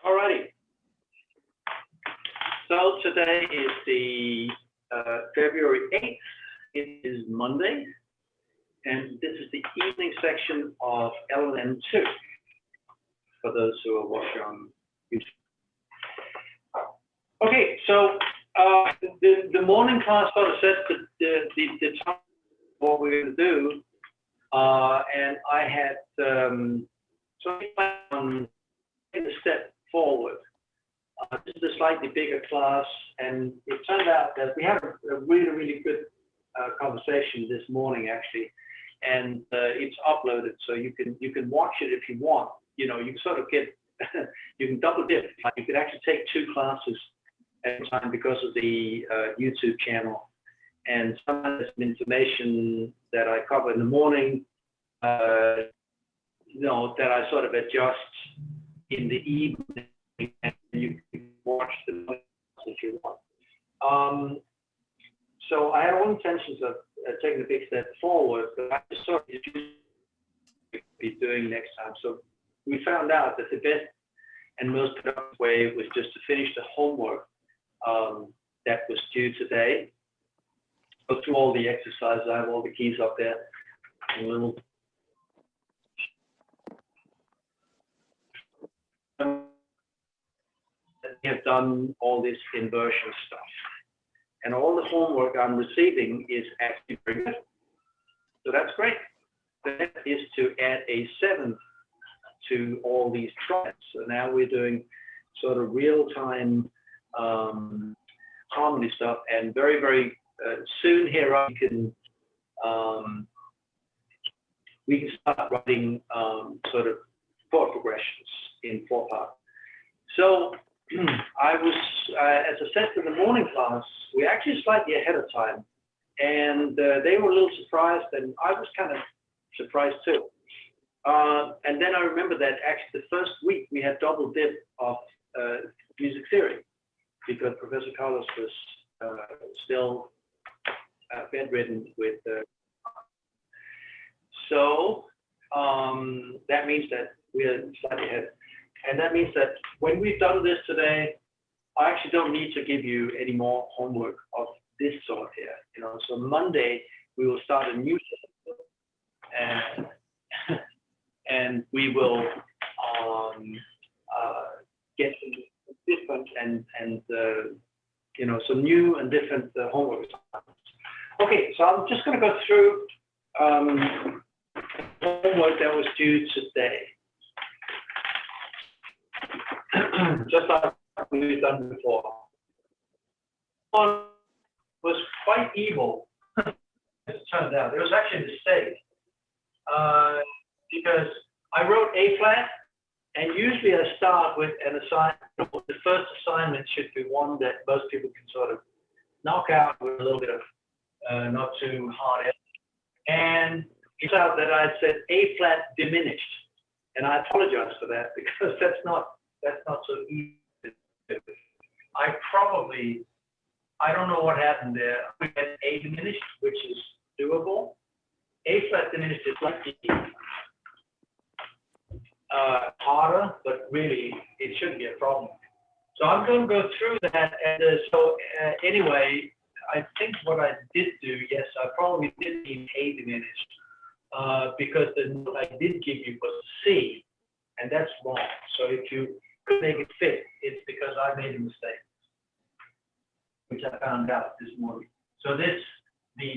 Alrighty. So today is the February 8th. It is Monday, and this is the evening section of LLM2 for those who are watching on YouTube. Okay, so the morning class sort of sets the time of what we're going to do, and I had planned a step forward. This is a slightly bigger class, and it turned out that we had a really good conversation this morning actually, and it's uploaded, so you can watch it if you want. You know, you sort of get you can double dip. Like you could actually take two classes at a time because of the YouTube channel, and some of the information that I cover in the morning, you know, that I sort of adjust in the evening, and you can watch the if you want. So I had all intentions of taking a big step forward, but I just sort of be doing next time. So we found out that the best and most productive way was just to finish the homework that was due today. Go through all the exercises. I have all the keys up there. A little. We have done all this inversion stuff, and all the homework I'm receiving is actually very good. So that's great. That is to add a 7th to all these tries. So now we're doing sort of real-time harmony stuff, and very soon here we can start writing sort of chord progressions in 4-part. So I was, as I said in the morning class, we're actually slightly ahead of time, and they were a little surprised, and I was kind of surprised too. And then I remember that actually the first week we had double dip of music theory because Professor Carlos was still bedridden with. So that means that we're slightly ahead. And that means that when we've done this today, I actually don't need to give you any more homework of this sort here. You know, so Monday we will start a new session, and we will get some different and you know, some new and different homework. Okay, so I'm just going to go through homework that was due today. Just like we've done before. One was quite evil, as it turned out. It was actually a mistake because I wrote A flat, and usually I start with an assignment. The first assignment should be one that most people can sort of knock out with a little bit of not too hard effort. And it turned out that I had said A flat diminished, and I apologize for that because that's not so easy. I don't know what happened there. We had A diminished, which is doable. A flat diminished is slightly harder, but really it shouldn't be a problem. So I'm going to go through that. And anyway, I think what I did do, yes, I probably did mean A diminished because the note I did give you was C, and that's wrong. So if you could make it fit, it's because I made a mistake, which I found out this morning. So the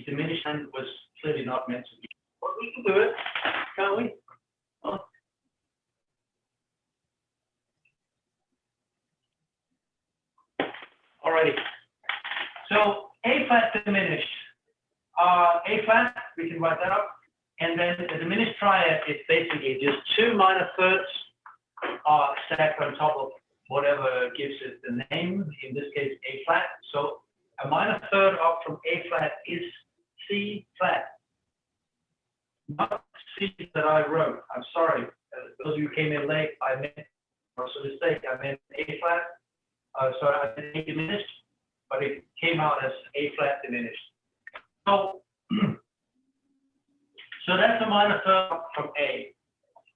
diminishment was clearly not meant to be. But we can do it, can't we? Huh? Alrighty. So A flat diminished. A flat, we can write that up. And then the diminished triad is basically just 2 minor thirds stacked on top of whatever gives it the name, in this case A flat. So a minor third up from A flat is C flat. Not C that I wrote. I'm sorry. Those of you who came in late, I meant, or so mistake, I meant A flat. Sorry, I meant A diminished, but it came out as A flat diminished. So, so that's a minor third up from A.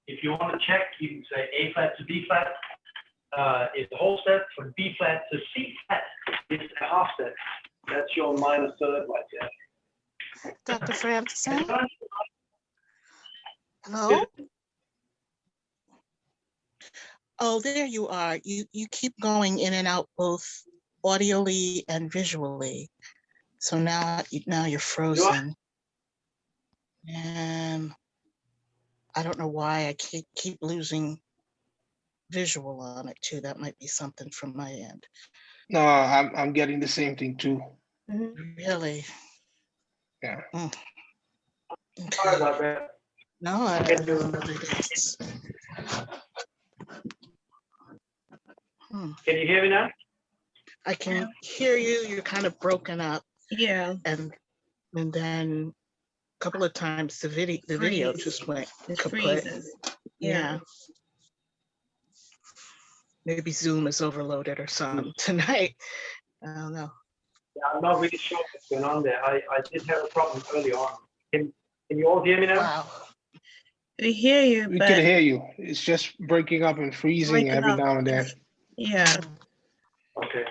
If you want to check, you can say A flat to B flat. is a whole step. From B flat to C flat is a half step. That's your minor third right there. Dr. Frampton? And Hello? Oh, there you are. You keep going in and out both audially and visually. So now you're frozen. And I don't know why I keep losing visual on it too. That might be something from my end. No, I'm getting the same thing too. Really? Yeah. Mm. Sorry Okay. about that. No, I don't know what it is. Can you hear me now? I can hear you. You're kind of broken up. Yeah, And then a couple of times the video Freeze. just went it kaput. freezes. Yeah. Maybe Zoom is overloaded or something tonight. I don't know. Yeah, I'm not really sure what's going on there. I did have a problem early on. Can you all hear me now? Wow. We hear you, We but can hear you. It's just breaking up and freezing breaking every up. now and then. Yeah, Okay.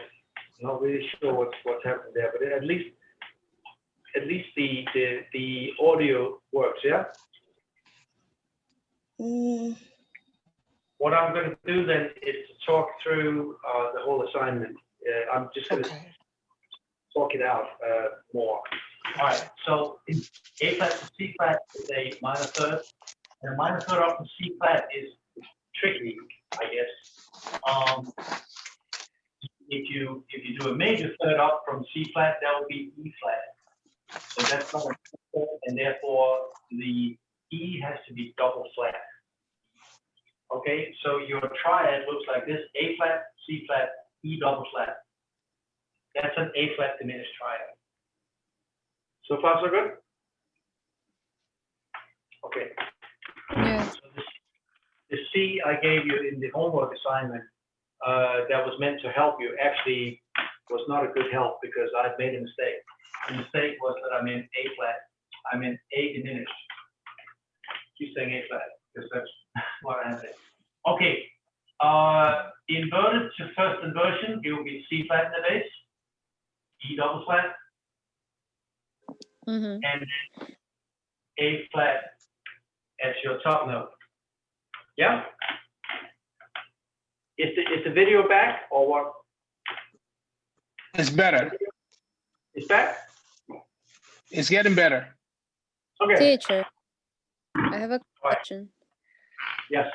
Not really sure what's happening there, but at least the audio works, yeah? What I'm going to do then is to talk through the whole assignment. I'm just going to Okay. talk it out more. All right, so A flat to C flat is a minor third, and a minor third up to C flat is tricky, I guess. If you do a major third up from C flat, that would be E flat. So that's not a third, and therefore the E has to be double flat. Okay, so your triad looks like this: A flat, C flat, E double flat. That's an A flat diminished triad. So far, so good? Okay. Yeah. So the C I gave you in the homework assignment that was meant to help you actually was not a good help because I'd made a mistake. The mistake was that I meant A flat. I meant A diminished. Keep saying A flat because that's what I have there. Okay. Inverted to first inversion, it will be C flat in the base, E double flat, Mm-hmm. and A flat as your top note. Yeah? Is the video back or what? It's better. It's back? It's getting better. Okay. Teacher, I have a question. Yes.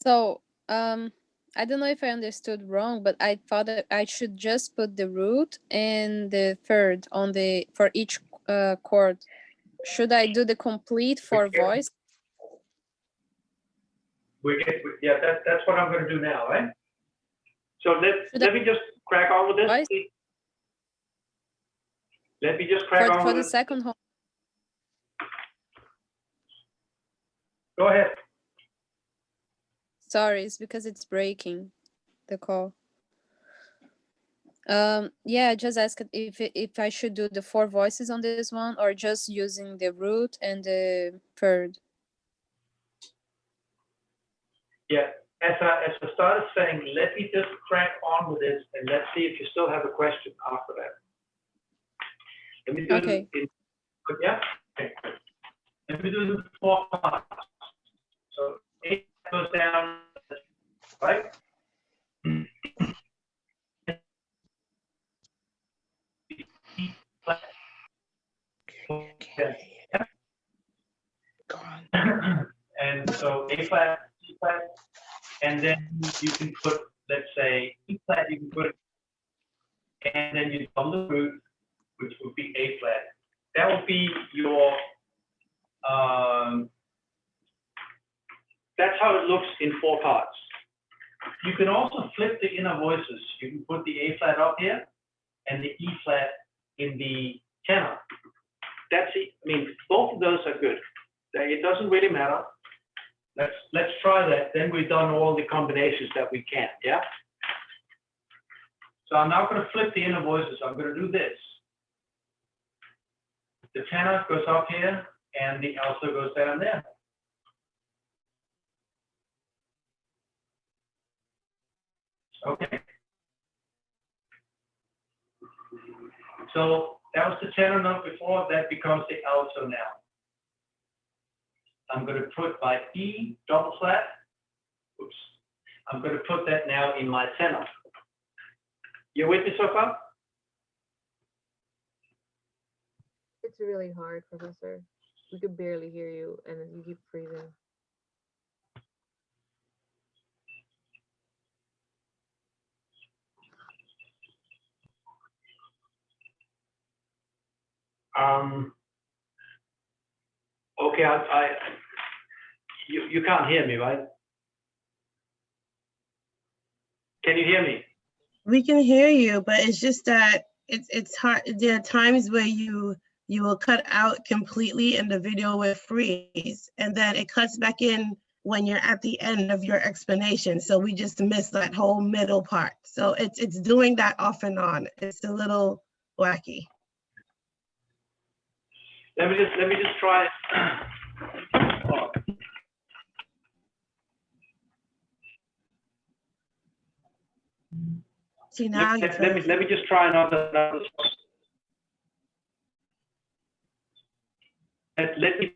So, I don't know if I understood wrong, but I thought that I should just put the root and the third on for each chord. Should I do the complete for voice? Yeah, that's what I'm going to do now, right? So let me just crack on with this. Voice? Please. Let me just crack on For with the this. second home. Go ahead. Sorry, it's because it's breaking the call. Yeah, I just asked if I should do the 4 voices on this one or just using the root and the third. Yeah, as I started saying, let me just crack on with this and let's see if you still have a question after that. Let me do Okay. it. Yeah. Okay. Let me do it in 4 parts. So 8 goes down, right? Yeah. Gone. And so A flat, C flat, and then you can put, let's say, E flat, you can put, and then you double the root, which would be A flat. That would be your, that's how it looks in 4 parts. You can also flip the inner voices. You can put the A flat up here and the E flat in the tenor. That's it. I mean, both of those are good. It doesn't really matter. Let's try that. Then we've done all the combinations that we can, yeah? So I'm now going to flip the inner voices. I'm going to do this. The tenor goes up here and the alto goes down there. Okay. So that was the tenor note before, that becomes the alto now. I'm going to put my E double flat. Oops. I'm going to put that now in my tenor. You with me so far? It's really hard, Professor. We could barely hear you, and then you keep freezing. Okay, you can't hear me, right? Can you hear me? We can hear you, but it's just that it's hard. There are times where you will cut out completely and the video will freeze, and then it cuts back in when you're at the end of your explanation. So we just missed that whole middle part. So it's doing that off and on. It's a little wacky. Let me just try. Oh, See, now you let me just try another. Let me.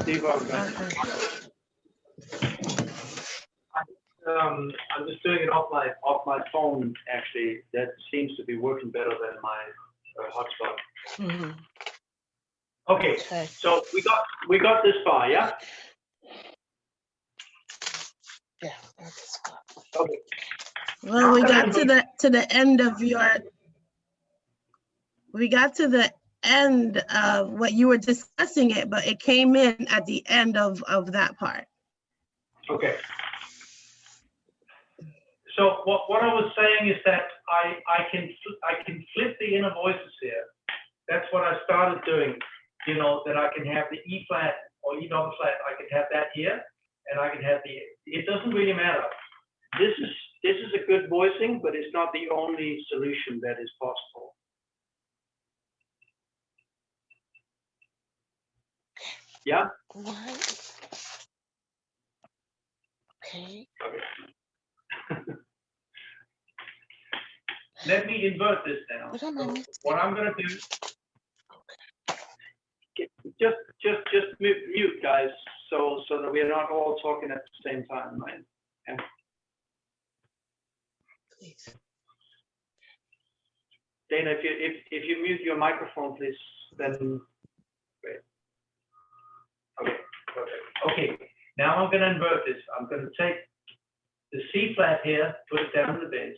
See what I've got. I'm just doing it off my phone. Actually, that seems to be working better than my hotspot. Mhm. Okay, Okay. so we got this far, yeah. Yeah. That's Okay. Well, we got to the end of your. We got to the end of what you were discussing it, but it came in at the end of that part. Okay. So what I was saying is that I can flip the inner voices here. That's what I started doing. You know, that I can have the E flat or E double flat. I can have that here, and I can have the. It doesn't really matter. This is a good voicing, but it's not the only solution that is possible. Yeah. What? Okay. Let me invert this now. What am I missing? What I'm gonna do. Just mute, guys, so that we're not all talking at the same time, right? Yeah. Please. Dana, if you mute your microphone, please, then great. Okay, perfect. Okay, now I'm gonna invert this. I'm gonna take the C flat here, put it down in the bass.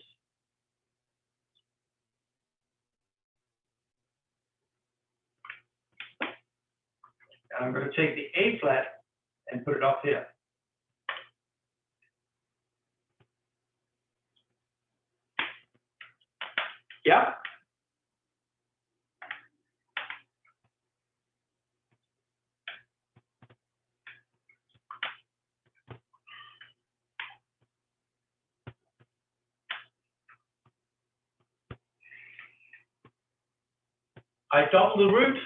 And I'm gonna take the A flat and put it up here. Yeah? I double the root.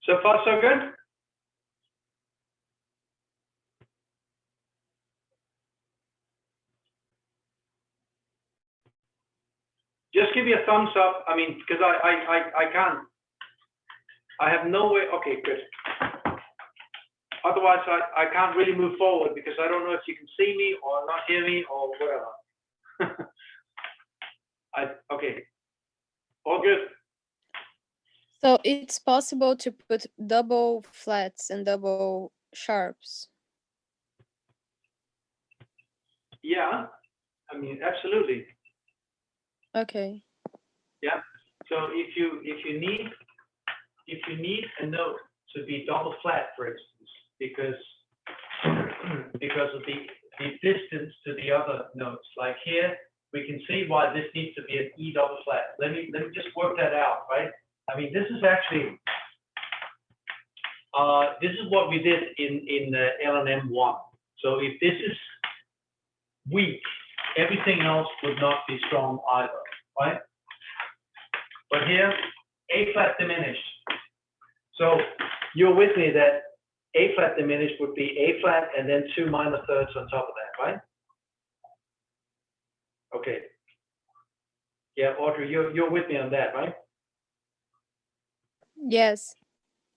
So far, so good? Just give me a thumbs up. I mean, because I can't. I have no way. Okay, good. Otherwise, I can't really move forward because I don't know if you can see me or not hear me or whatever. Okay. All good. So it's possible to put double flats and double sharps. Yeah, I mean, absolutely. Okay. Yeah. So if you need a note to be double flat, for instance, because of the distance to the other notes, like here, we can see why this needs to be an E double flat. Let me just work that out, right? I mean, this is actually this is what we did in LNM 1. So if this is weak, everything else would not be strong either, right? But here, A flat diminished. So you're with me that A flat diminished would be A flat and then 2 minor thirds on top of that, right? Okay. Yeah, Audrey, you're with me on that, right? Yes.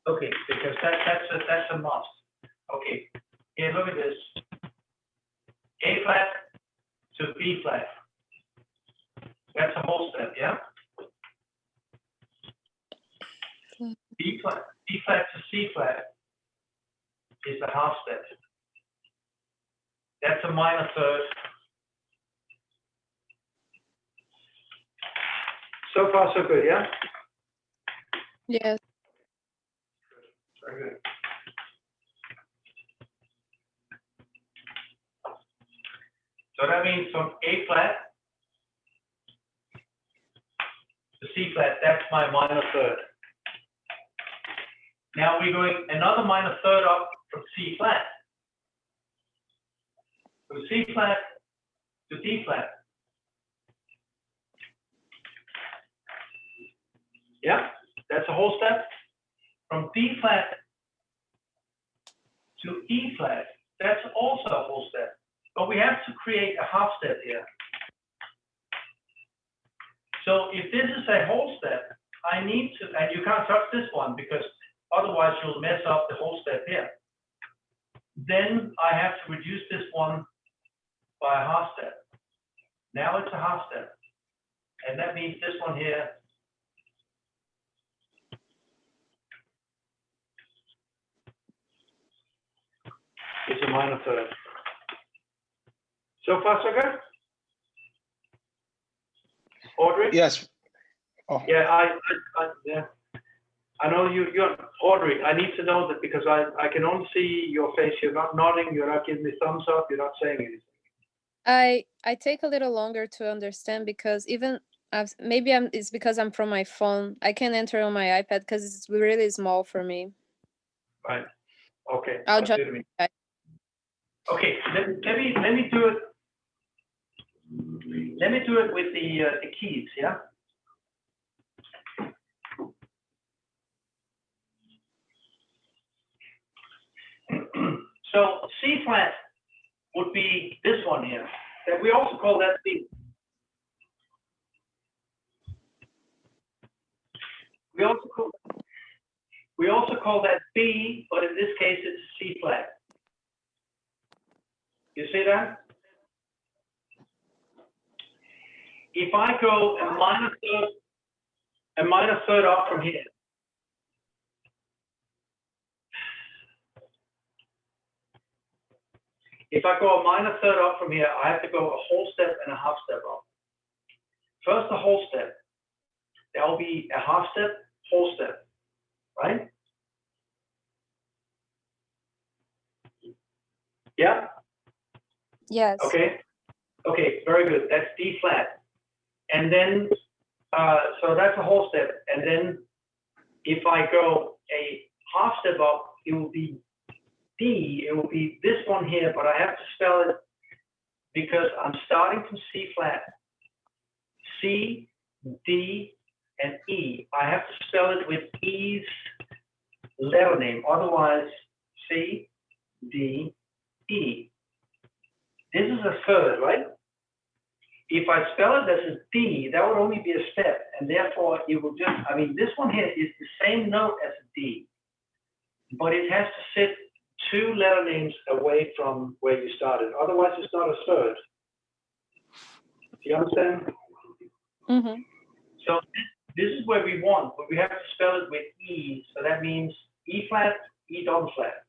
Okay, because that's a must. Okay. Here, look at this. A flat to B flat. That's a whole step, yeah? B flat to C flat is a half step. That's a minor third. So far, so good, yeah? Yes. Very good. So that means from A flat to C flat, that's my minor third. Now we're going another minor third up from C flat. From C flat to D flat. Yeah, that's a whole step. From D flat to E flat, that's also a whole step. But we have to create a half step here. So if this is a whole step, I need to, and you can't touch this one because otherwise you'll mess up the whole step here. Then I have to reduce this one by a half step. Now it's a half step. And that means this one here is a minor third. So far, so good? Audrey? Yes. Oh, Yeah, yeah. I know you're Audrey. I need to know that because I can only see your face. You're not nodding. You're not giving me thumbs up. You're not saying anything. I take a little longer to understand because even maybe it's because I'm from my phone. I can enter on my iPad because it's really small for me. Right. Okay. I'll That's just. good to me. Okay. Let me do it. Let me do it with the keys. Yeah. So C flat would be this one here. That we also call that B. We also call that B, but in this case it's C flat. You see that? If I go a minor third up from here, if I go a minor third up from here, I have to go a whole step and a half step up. First, a whole step. That will be a half step, whole step, right? Yeah? Yes. Okay. Okay, very good. That's D flat. And then, so that's a whole step. And then if I go a half step up, it will be D. It will be this one here, but I have to spell it because I'm starting from C flat. C, D, and E. I have to spell it with E's letter name. Otherwise, C, D, E. This is a third, right? If I spell it as a D, that would only be a step, and therefore it will just, I mean, this one here is the same note as a D, but it has to sit 2 letter names away from where you started. Otherwise, it's not a third. Do you understand? Mm-hmm. So this is where we want, but we have to spell it with E. So that means E flat, E double flat.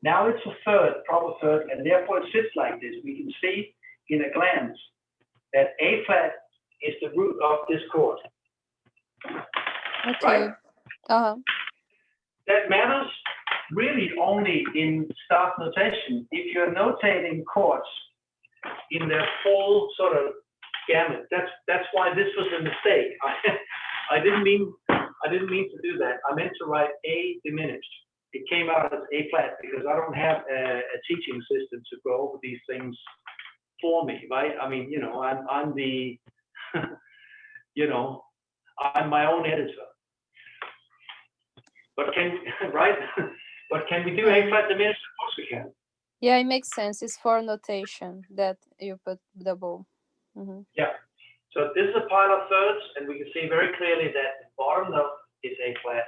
Now it's a third, proper third, and therefore it sits like this. We can see in a glance that A flat is the root of this chord. Okay. Right? Uh-huh. That matters really only in staff notation. If you're notating chords in their full sort of gamut, that's why this was a mistake. I didn't mean to do that. I meant to write A diminished. It came out as A flat because I don't have a teaching assistant to go over these things for me, right? I mean, you know, I'm the, you know, I'm my own editor. But right? But can we do A flat diminished? Of course we can. Yeah, it makes sense. It's for notation that you put double. Mm-hmm. Yeah. So this is a pile of thirds, and we can see very clearly that the bottom note is A flat,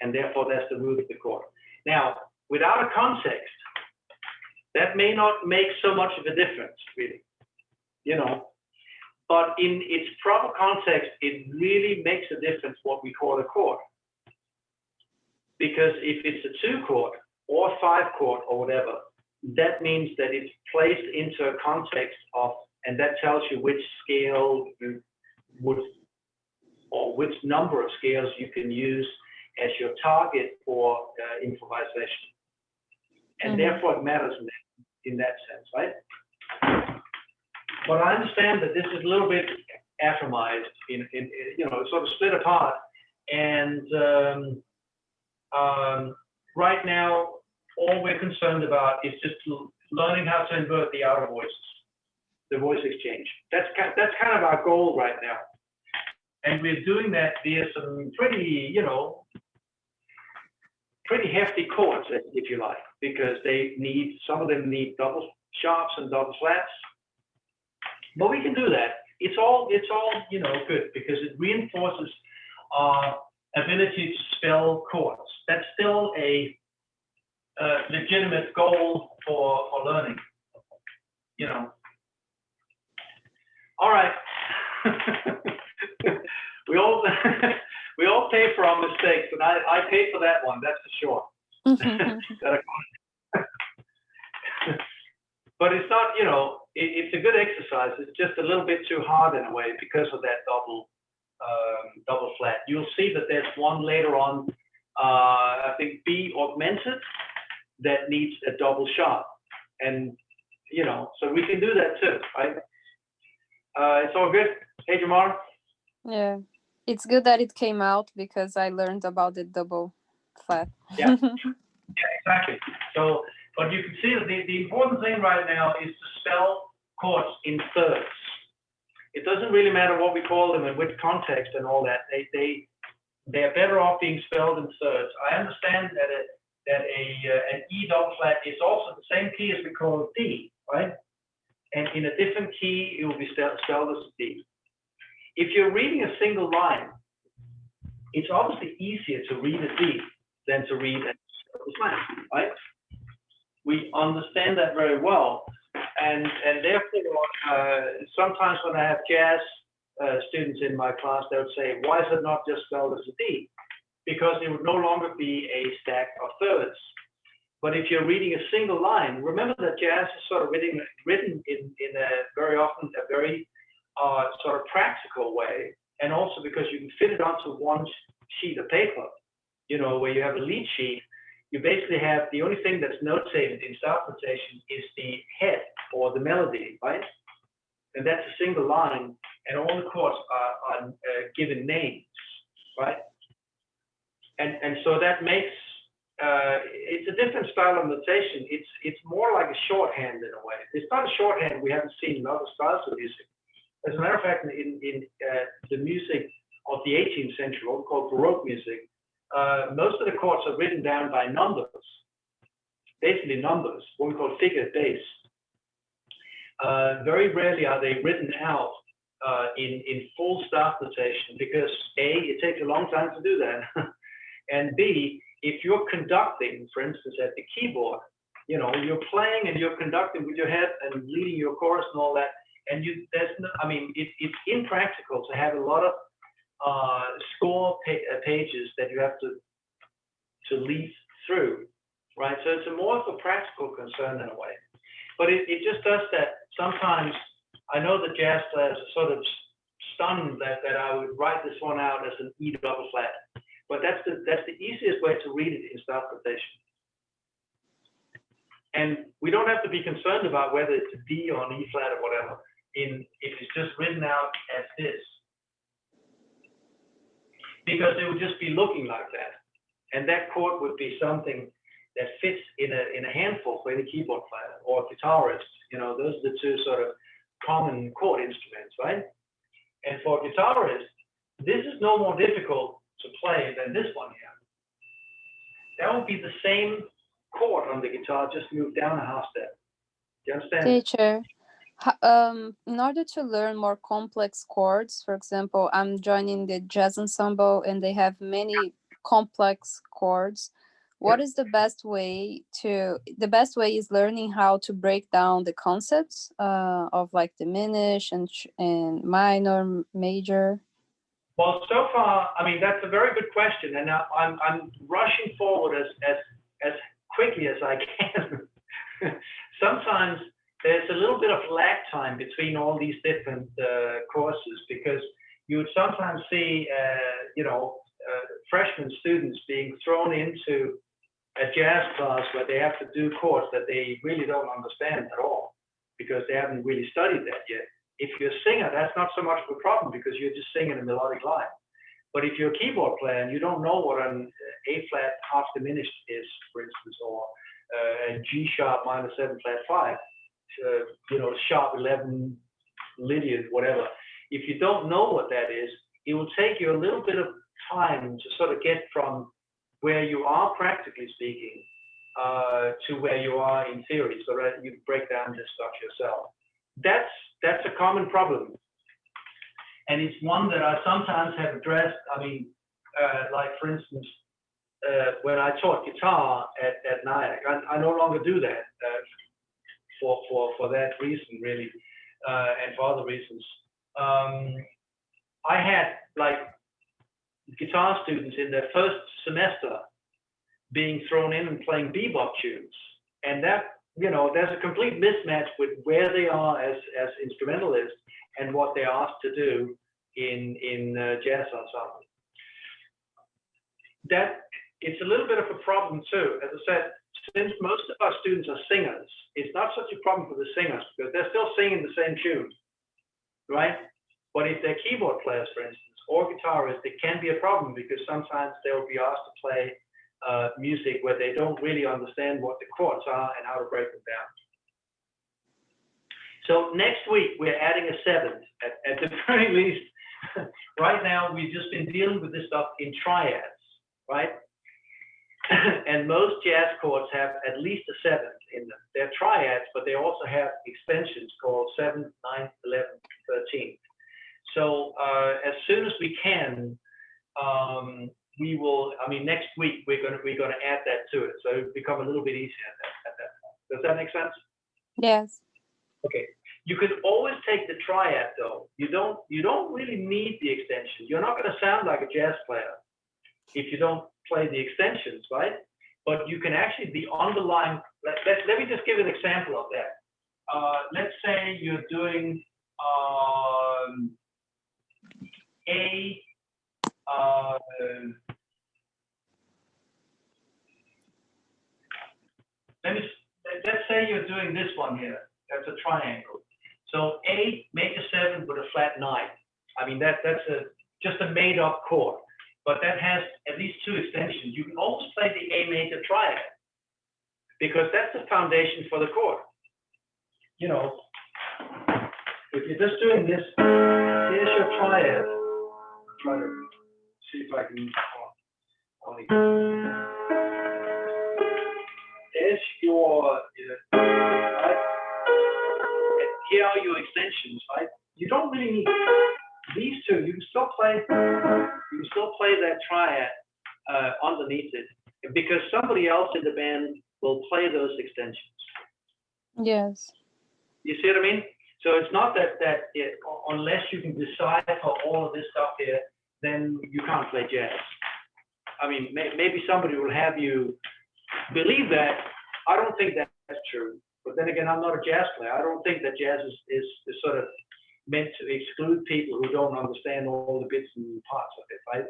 and therefore that's the root of the chord. Now, without a context, that may not make so much of a difference, really, you know. But in its proper context, it really makes a difference what we call a chord. Because if it's a 2 chord or 5 chord or whatever, that means that it's placed into a context of, and that tells you which scale you would, or which number of scales you can use as your target for improvisation. And therefore it matters in that sense, right? But I understand that this is a little bit atomized, in you know, sort of split apart. And right now, all we're concerned about is just learning how to invert the outer voices, the voice exchange. That's kind of our goal right now. And we're doing that via some pretty, you know, pretty hefty chords, if you like, because some of them need double sharps and double flats. But we can do that. It's all, you know, good because it reinforces our ability to spell chords. That's still a legitimate goal for learning, you know. All right. we all pay for our mistakes, and I paid for that one, that's for sure. But it's not, you know, it's a good exercise. It's just a little bit too hard in a way because of that double flat. You'll see that there's one later on, I think B augmented, that needs a double sharp. And, you know, so we can do that too, right? It's all good. Hey, Jamar. Yeah, it's good that it came out because I learned about the double flat. Yeah, yeah, exactly. So, but you can see that the important thing right now is to spell chords in thirds. It doesn't really matter what we call them and which context and all that. They're better off being spelled in thirds. I understand that an E double flat is also the same key as we call D, right? And in a different key, it will be spelled as D. If you're reading a single line, it's obviously easier to read a D than to read a double flat, right? We understand that very well. And therefore, sometimes when I have jazz students in my class, they would say, why is it not just spelled as a D? Because it would no longer be a stack of thirds. But if you're reading a single line, remember that jazz is sort of written in a very often a very sort of practical way, and also because you can fit it onto one sheet of paper, you know, where you have a lead sheet, you basically have the only thing that's notated in staff notation is the head or the melody, right? And that's a single line, and all the chords are given names, right? And so that makes it's a different style of notation. It's more like a shorthand in a way. It's not a shorthand we haven't seen in other styles of music. As a matter of fact, in the music of the 18th century, what we call Baroque music, most of the chords are written down by numbers, basically numbers, what we call figured bass. Very rarely are they written out in full staff notation because A, it takes a long time to do that, and B, if you're conducting, for instance, at the keyboard, You know, you're playing and you're conducting with your head and leading your chorus and all that. And there's no, I mean, it's impractical to have a lot of pages that you have to leaf through, right? So it's more of a practical concern in a way. But it just does that sometimes. I know the jazz players are sort of stunned that I would write this one out as an E double flat. But that's the easiest way to read it in staff notation. And we don't have to be concerned about whether it's a D or an E flat or whatever. If it's just written out as this, because it would just be looking like that, and that chord would be something that fits in a handful for any keyboard player or guitarist. You know, those are the two sort of common chord instruments, right? And for a guitarist, this is no more difficult to play than this one here. That would be the same chord on the guitar, just moved down a half step. Do you understand? Teacher, in order to learn more complex chords, for example, I'm joining the jazz ensemble and they have many complex chords. What is the best way the best way is learning how to break down the concepts of like diminish and minor, major? Well, so far, I mean, that's a very good question. And I'm rushing forward as quickly as I can. Sometimes there's a little bit of lag time between all these different courses, because you would sometimes see, freshman students being thrown into a jazz class where they have to do chords that they really don't understand at all, because they haven't really studied that yet. If you're a singer, that's not so much of a problem because you're just singing a melodic line. But if you're a keyboard player and you don't know what an A flat half diminished is, for instance, or a G sharp minor 7 flat 5, sharp 11 Lydian, whatever. If you don't know what that is, it will take you a little bit of time to sort of get from where you are practically speaking to where you are in theory, so that you break down this stuff yourself. That's a common problem, and it's one that I sometimes have addressed. I mean, like for instance, when I taught guitar at Nyack, I no longer do that for that reason, really, and for other reasons. I had like guitar students in their first semester being thrown in and playing bebop tunes, and that, there's a complete mismatch with where they are as instrumentalists and what they're asked to do in jazz ensemble. That it's a little bit of a problem too. As I said, since most of our students are singers, it's not such a problem for the singers because they're still singing the same tune, right? But if they're keyboard players, for instance, or guitarists, it can be a problem because sometimes they'll be asked to play music where they don't really understand what the chords are and how to break them down. So next week, we're adding a 7th at the very least. Right now, we've just been dealing with this stuff in triads, right? And most jazz chords have at least a 7th in them. They're triads, but they also have extensions called 7th, 9th, 11th, 13th. So as soon as we can, we will. I mean, next week we're going to add that to it, so it'll become a little bit easier at that point. Does that make sense? Yes. Okay. You could always take the triad though. You don't really need the extension. You're not going to sound like a jazz player if you don't play the extensions, right? But you can actually the underlying. Let me just give an example of that. Let's say you're doing let's say you're doing this one here. That's a triangle. So A major 7 with a flat 9. I mean that's just a made up chord, but that has at least 2 extensions. You can always play the A major triad because that's the foundation for the chord. If you're just doing this, here's your triad. I'll try to see if I can. There's your, right? Here are your extensions, right? You don't really need these two. You can still play that triad underneath it, because somebody else in the band will play those extensions. Yes. You see what I mean? So it's not that unless you can decipher all of this stuff here, then you can't play jazz. I mean, maybe somebody will have you believe that. I don't think that's true. But then again, I'm not a jazz player. I don't think that jazz is sort of meant to exclude people who don't understand all the bits and parts of it. Right?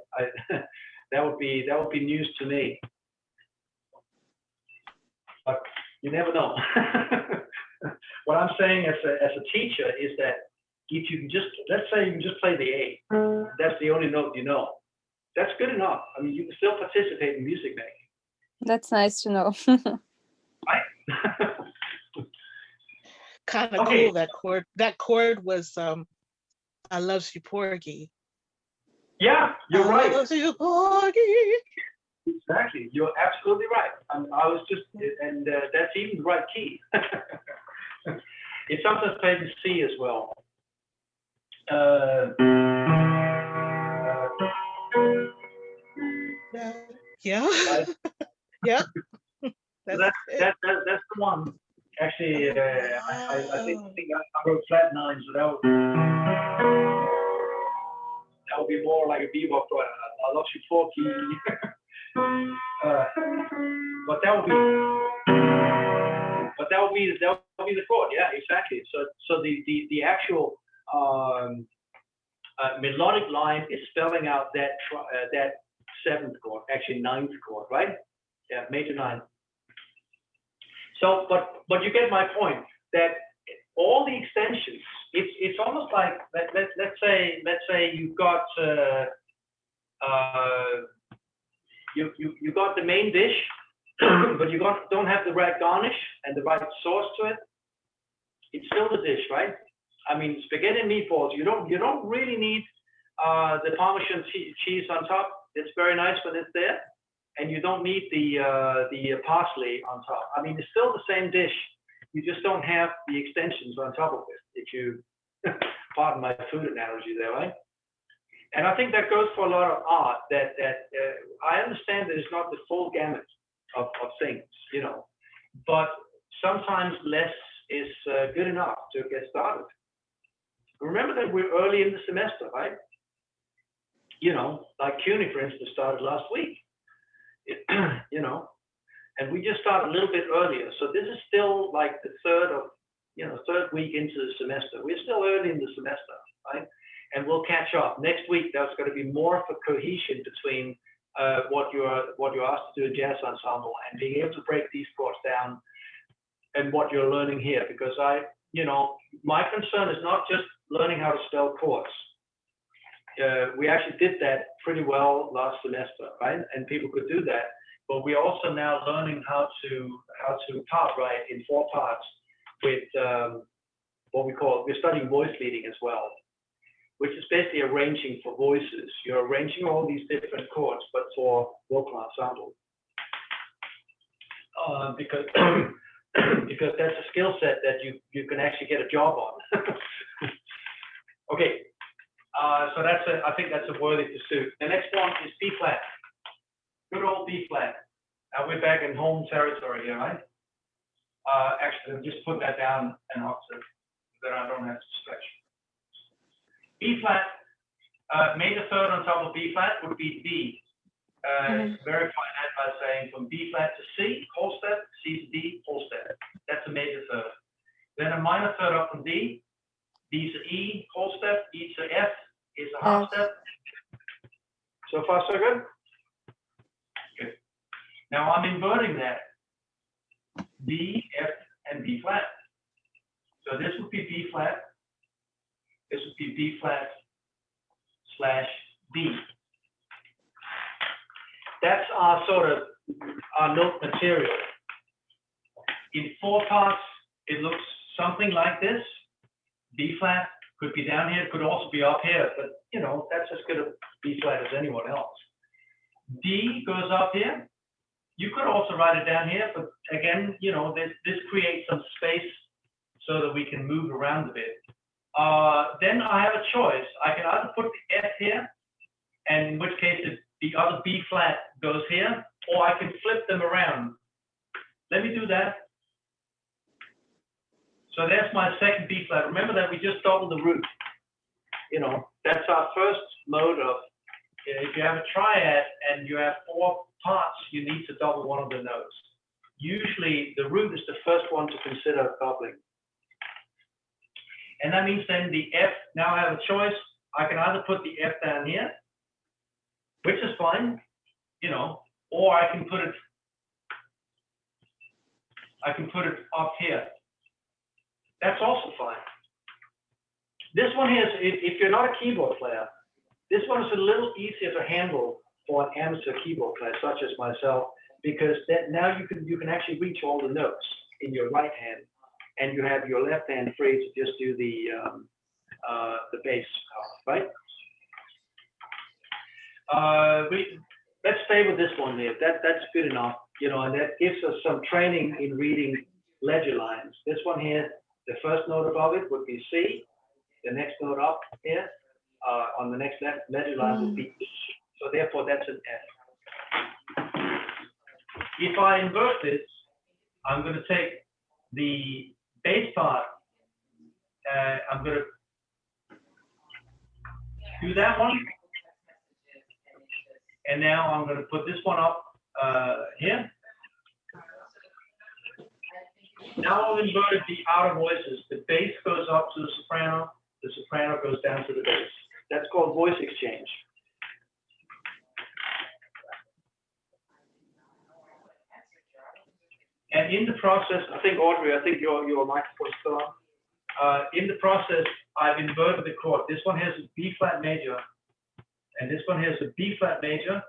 That would be news to me. But you never know. What I'm saying as a teacher is that if you can just, let's say you can just play the A, that's the only note you know. That's good enough. I mean, you can still participate in music making. That's nice to know. Right? Kind of Okay. cool. That chord was I Loves You Porgy. Yeah, you're I right. loves you, Porgy. Exactly. You're absolutely right. I was just, and that's even the right key. It's sometimes played in C as well. Yeah. Right? Yep. That's the one. Actually, I think I wrote flat nines, so that would be more like a bebop chord. I love you, Porky. But that would be the chord. Yeah, exactly. So the actual melodic line is spelling out that seventh chord, actually ninth chord, right? Yeah, major nine. So, but you get my point that all the extensions, it's almost like let's say you've got you got the main dish, but you don't have the right garnish and the right sauce to it. It's still the dish, right? I mean, spaghetti and meatballs. You don't really need the Parmesan cheese on top. It's very nice when it's there, and you don't need the parsley on top. I mean, it's still the same dish. You just don't have the extensions on top of it. If you pardon my food analogy there, right? And I think that goes for a lot of art. That I understand that it's not the full gamut of things, you know, but sometimes less is good enough to get started. Remember that we're early in the semester, right? You know, like CUNY, for instance, started last week. You know, and we just started a little bit earlier. So this is still like the third week into the semester. We're still early in the semester, right? And we'll catch up. Next week, there's going to be more of a cohesion between what you're asked to do in jazz ensemble and being able to break these chords down and what you're learning here. Because my concern is not just learning how to spell chords. We actually did that pretty well last semester, right? And people could do that. But we're also now learning how to part write in 4 parts with we're studying voice leading as well, which is basically arranging for voices. You're arranging all these different chords, but for vocal ensemble. Because that's a skill set that you can actually get a job on. Okay, so I think that's a worthy pursuit. The next one is B flat. Good old B flat. Now we're back in home territory here, right? Actually, just put that down an octave, so that I don't have to stretch. B flat, major third on top of B flat would be D. Verify that by saying from B flat to C, whole step, C to D, whole step. That's a major third. Then a minor third up from D, D to E, whole step, E to F is a half step. So far, so good? Good. Now I'm inverting that. B, F, and B flat. So this would be B flat. This would be B flat / D. That's our sort of our note material. In 4 parts, it looks something like this. B flat could be down here, could also be up here, but that's as good a B flat as anyone else. D goes up here. You could also write it down here, but again, this creates some space so that we can move around a bit. Then I have a choice. I can either put the F here, and in which case the other B flat goes here, or I can flip them around. let me do that. So that's my second B flat. Remember that we just doubled the root. You know, that's our first mode of, if you have a triad and you have 4 parts, you need to double one of the notes. Usually the root is the first one to consider doubling. And that means then the F, now I have a choice. I can either put the F down here, which is fine, you know, or I can put it up here. That's also fine. This one here, if you're not a keyboard player, this one is a little easier to handle for an amateur keyboard player, such as myself, because that now you can actually reach all the notes in your right hand, and you have your left hand free to just do the bass, right? Let's stay with this one there. That's good enough, you know, and that gives us some training in reading ledger lines. This one here, the first note above it would be C. The next note up here on the next ledger line would be E. So therefore, that's an F. If I invert this, I'm going to take the bass part. I'm going to do that one. And now I'm going to put this one up here. Now I've inverted the outer voices. The bass goes up to the soprano goes down to the bass. That's called voice exchange. And in the process, I think Audrey, your microphone is still on. In the process, I've inverted the chord. This one has a B flat major, and this one has a B flat major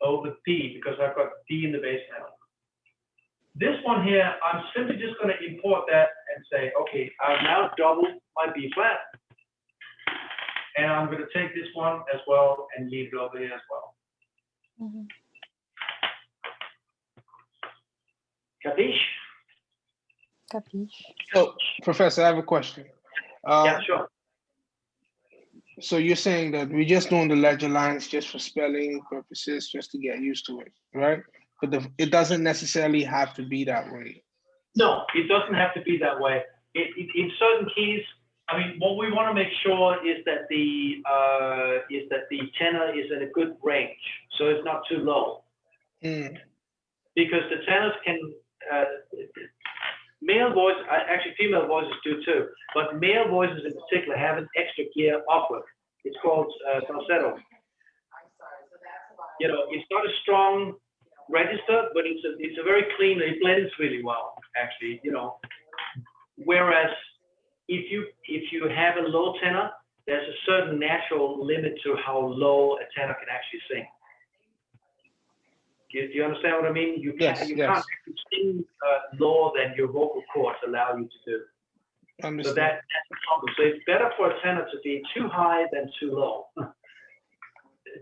over D, because I've got D in the bass now. This one here, I'm simply just going to import that and say, okay, I've now doubled my B flat. And I'm going to take this one as well and leave it over here as well. Mhm. Capiche? Capiche. So, Professor, I have a question. Yeah, sure. So you're saying that we're just doing the ledger lines just for spelling purposes, just to get used to it, right? But it doesn't necessarily have to be that way. No, it doesn't have to be that way. In certain keys, I mean, what we want to make sure is that the tenor is in a good range, so it's not too low. Because the tenors can, male voice, actually female voices do too, but male voices in particular have an extra gear upward. It's called falsetto. You know, it's not a strong register, but it's a very clean, it blends really well, actually, you know. Whereas if you have a low tenor, there's a certain natural limit to how low a tenor can actually sing. Do you understand what I mean? You can't sing lower than your vocal cords allow you to do. So that's the problem. So it's better for a tenor to be too high than too low.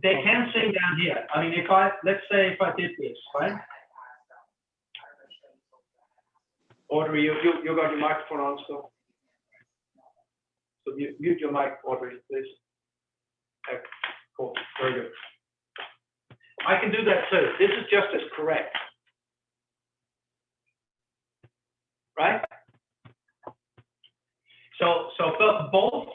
They can sing down here. I mean, let's say if I did this, right? Audrey, you got your microphone on still? So mute your mic, Audrey, please. Okay, cool, very good. I can do that too. This is just as correct. Right? So both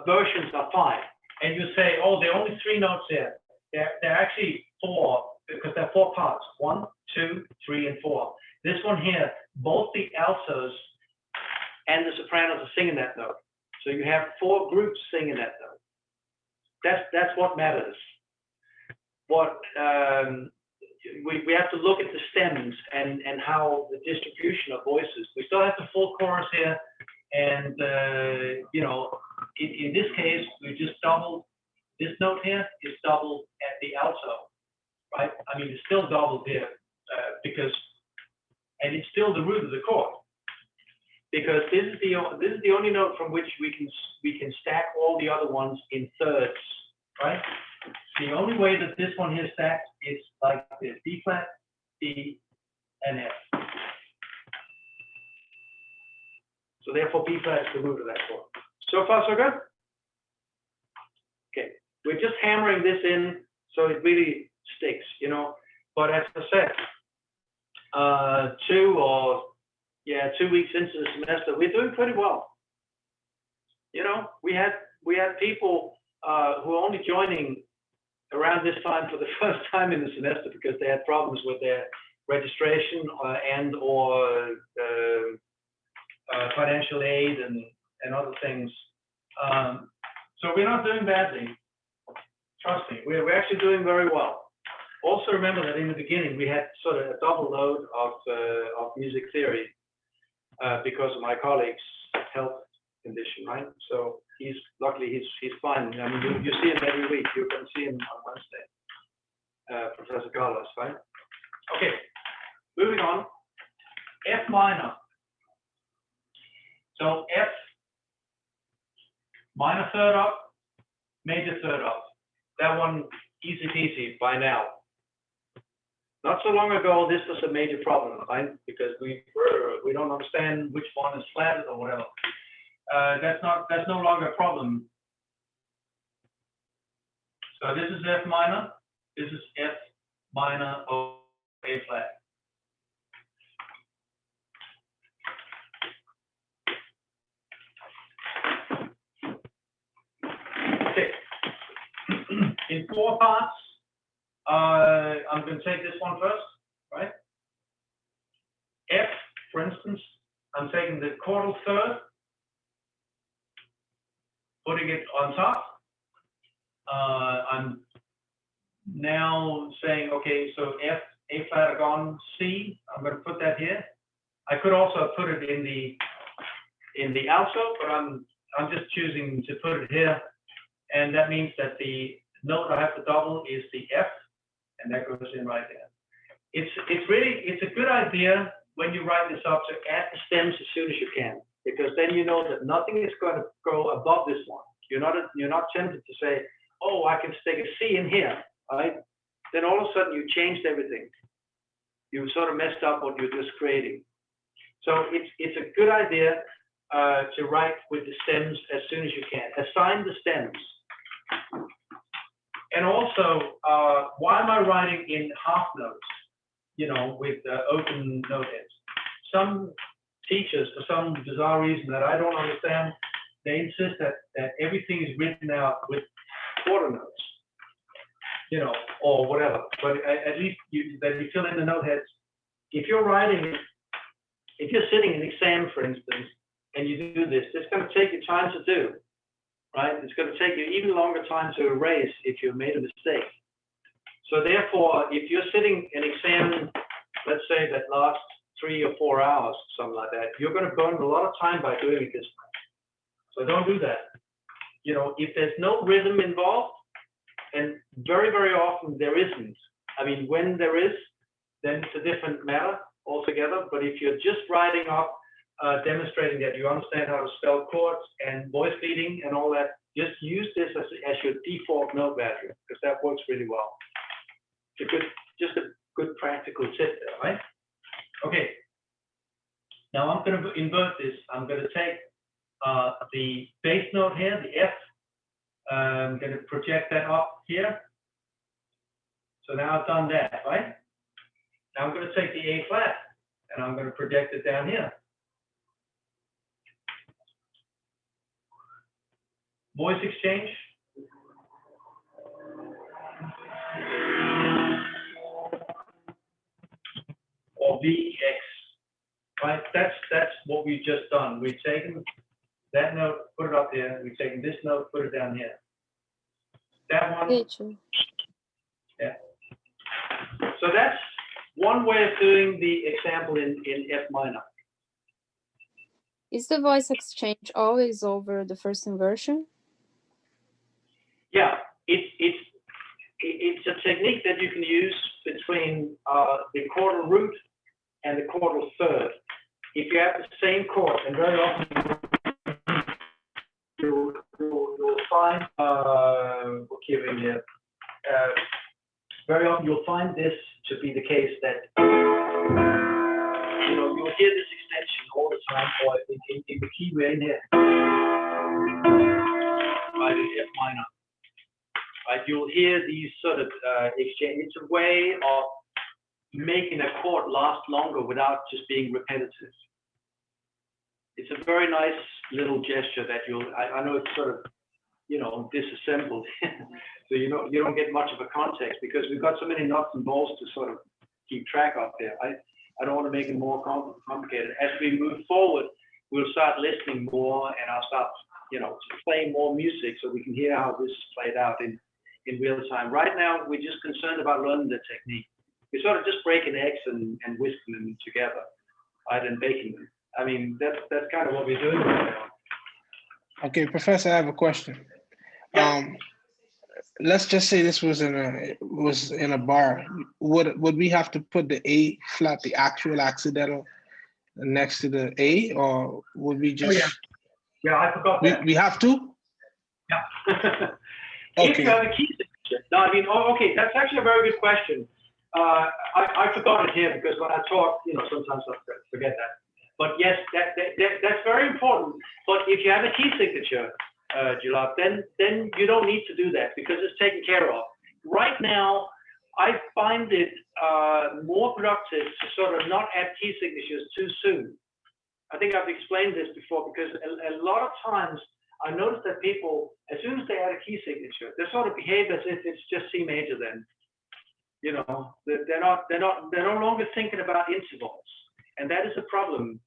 versions are fine. And you say, oh, there are only 3 notes here. They're actually 4, because there are 4 parts. 1, 2, 3, and 4. This one here, both the altos and the sopranos are singing that note. So you have 4 groups singing that note. That's what matters. What we have to look at the stems and how the distribution of voices. We still have the full chorus here, and you know, in this case, we just doubled. This note here is doubled at the alto, right? I mean, it's still doubled here and it's still the root of the chord, because this is the only note from which we can stack all the other ones in thirds, right? The only way that this one here stacks is like this: B flat, D, and F. So therefore, B flat is the root of that chord. So far, so good? Okay, we're just hammering this in so it really sticks, you know. But as I said, 2 weeks into the semester, we're doing pretty well. You know, we had people who are only joining around this time for the first time in the semester because they had problems with their registration and/or financial aid and other things. So we're not doing badly. Trust me, we're actually doing very well. Also remember that in the beginning we had sort of a double load of music theory because of my colleague's health condition, right? So luckily he's fine. I mean, you see him every week. You can see him on Wednesday, Professor Carlos, right? Okay, moving on. F minor. So F minor third up, major third up. That one easy peasy by now. Not so long ago, this was a major problem, right? Because we don't understand which one is flatted or whatever. That's no longer a problem. So this is F minor. This is F minor O A flat. Okay. In 4 parts. I'm going to take this one first, right? F, for instance, I'm taking the chordal third, putting it on top. I'm now saying, okay, so F, A flat gone, C. I'm going to put that here. I could also put it in the alto, but I'm just choosing to put it here, and that means that the note I have to double is the F. And that goes in right there. It's a good idea when you write this up to add the stems as soon as you can, because then you know that nothing is going to go above this one. You're not tempted to say, oh, I can stick a C in here, right? Then all of a sudden you changed everything. You sort of messed up what you're just creating. So it's a good idea to write with the stems as soon as you can. Assign the stems. And also, why am I writing in half notes, you know, with open note heads? Some teachers, for some bizarre reason that I don't understand, they insist that everything is written out with quarter notes, you know, or whatever. But at least that you fill in the note heads. If you're sitting in exam, for instance, and you do this, it's going to take you time to do. Right? It's going to take you even longer time to erase if you made a mistake. So therefore, if you're sitting an exam, let's say that lasts 3 or 4 hours, something like that, you're going to burn a lot of time by doing it this way. So don't do that. You know, if there's no rhythm involved, and very, very often there isn't. I mean, when there is, then it's a different matter altogether. But if you're just writing up, demonstrating that you understand how to spell chords and voice leading and all that, just use this as your default note value, because that works really well. It's just a good practical tip there, right? Okay. Now I'm going to invert this. I'm going to take the bass note here, the F. I'm going to project that up here. So now I've done that, right? Now I'm going to take the A flat and I'm going to project it down here. Voice exchange. Or VX, right? That's what we've just done. We've taken that note, put it up here. We've taken this note, put it down here. That one. Yeah. So that's one way of doing the example in F minor. Is the voice exchange always over the first inversion? Yeah, it's a technique that you can use between the chordal root and the chordal third. If you have the same chord, and very often you'll find, very often you'll find this to be the case that, you know, you'll hear this extension all the time, or in the key we're in here, right, in F minor. Right, you'll hear these sort of exchange. It's a way of making a chord last longer without just being repetitive. It's a very nice little gesture that I know it's sort of, disassembled. So you don't get much of a context because we've got so many nuts and bolts to sort of keep track of there. I don't want to make it more complicated. As we move forward, we'll start listening more and I'll start, playing more music so we can hear how this is played out in real time. Right now, we're just concerned about learning the technique. We're sort of just breaking eggs and whisking them together, right, and baking them. I mean, that's kind of what we're doing right now. Okay, Professor, I have a question. Yeah. Let's just say this was in a bar. Would we have to put the A flat, the actual accidental, next to the A, or would we just? Oh, yeah, I forgot that. We have to? Yeah. Okay. If you have a key signature. No, I mean, okay, that's actually a very good question. I forgot it here because when I talk, sometimes I forget that. But yes, that's very important. But if you have a key signature, Julap, then you don't need to do that because it's taken care of. Right now, I find it more productive to sort of not add key signatures too soon. I think I've explained this before because a lot of times I notice that people, as soon as they add a key signature, they sort of behave as if it's just C major then. They're no longer thinking about intervals, and that is a problem.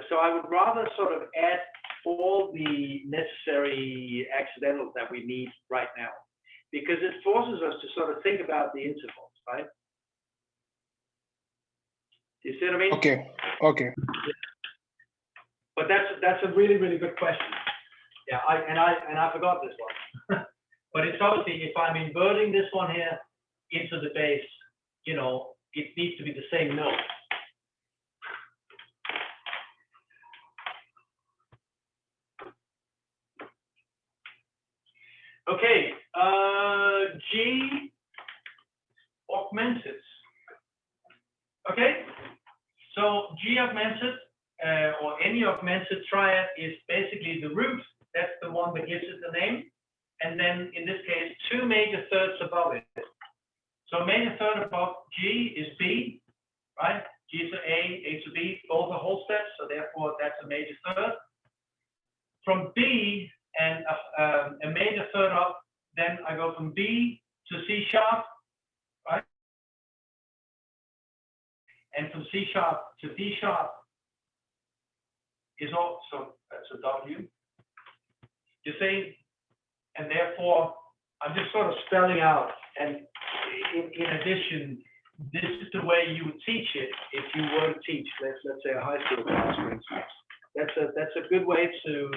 So I would rather sort of add all the necessary accidentals that we need right now, because it forces us to sort of think about the intervals, right? You see what I mean? Okay. But that's a really, really good question. Yeah, I forgot this one. But it's obviously, if I'm inverting this one here into the bass, it needs to be the same note. Okay, G augmented. Okay, so G augmented or any augmented triad is basically the root. That's the one that gives it the name. And then in this case, two major thirds above it. So major third above G is B, right? G to A to B, both are whole steps. So therefore, that's a major third. From B and a major third up, then I go from B to C sharp, right? And from C sharp to D sharp is also, that's a W. You see? And therefore, I'm just sort of spelling out. And in addition, this is the way you would teach it if you were to teach, let's say, a high school class, for instance. That's a good way to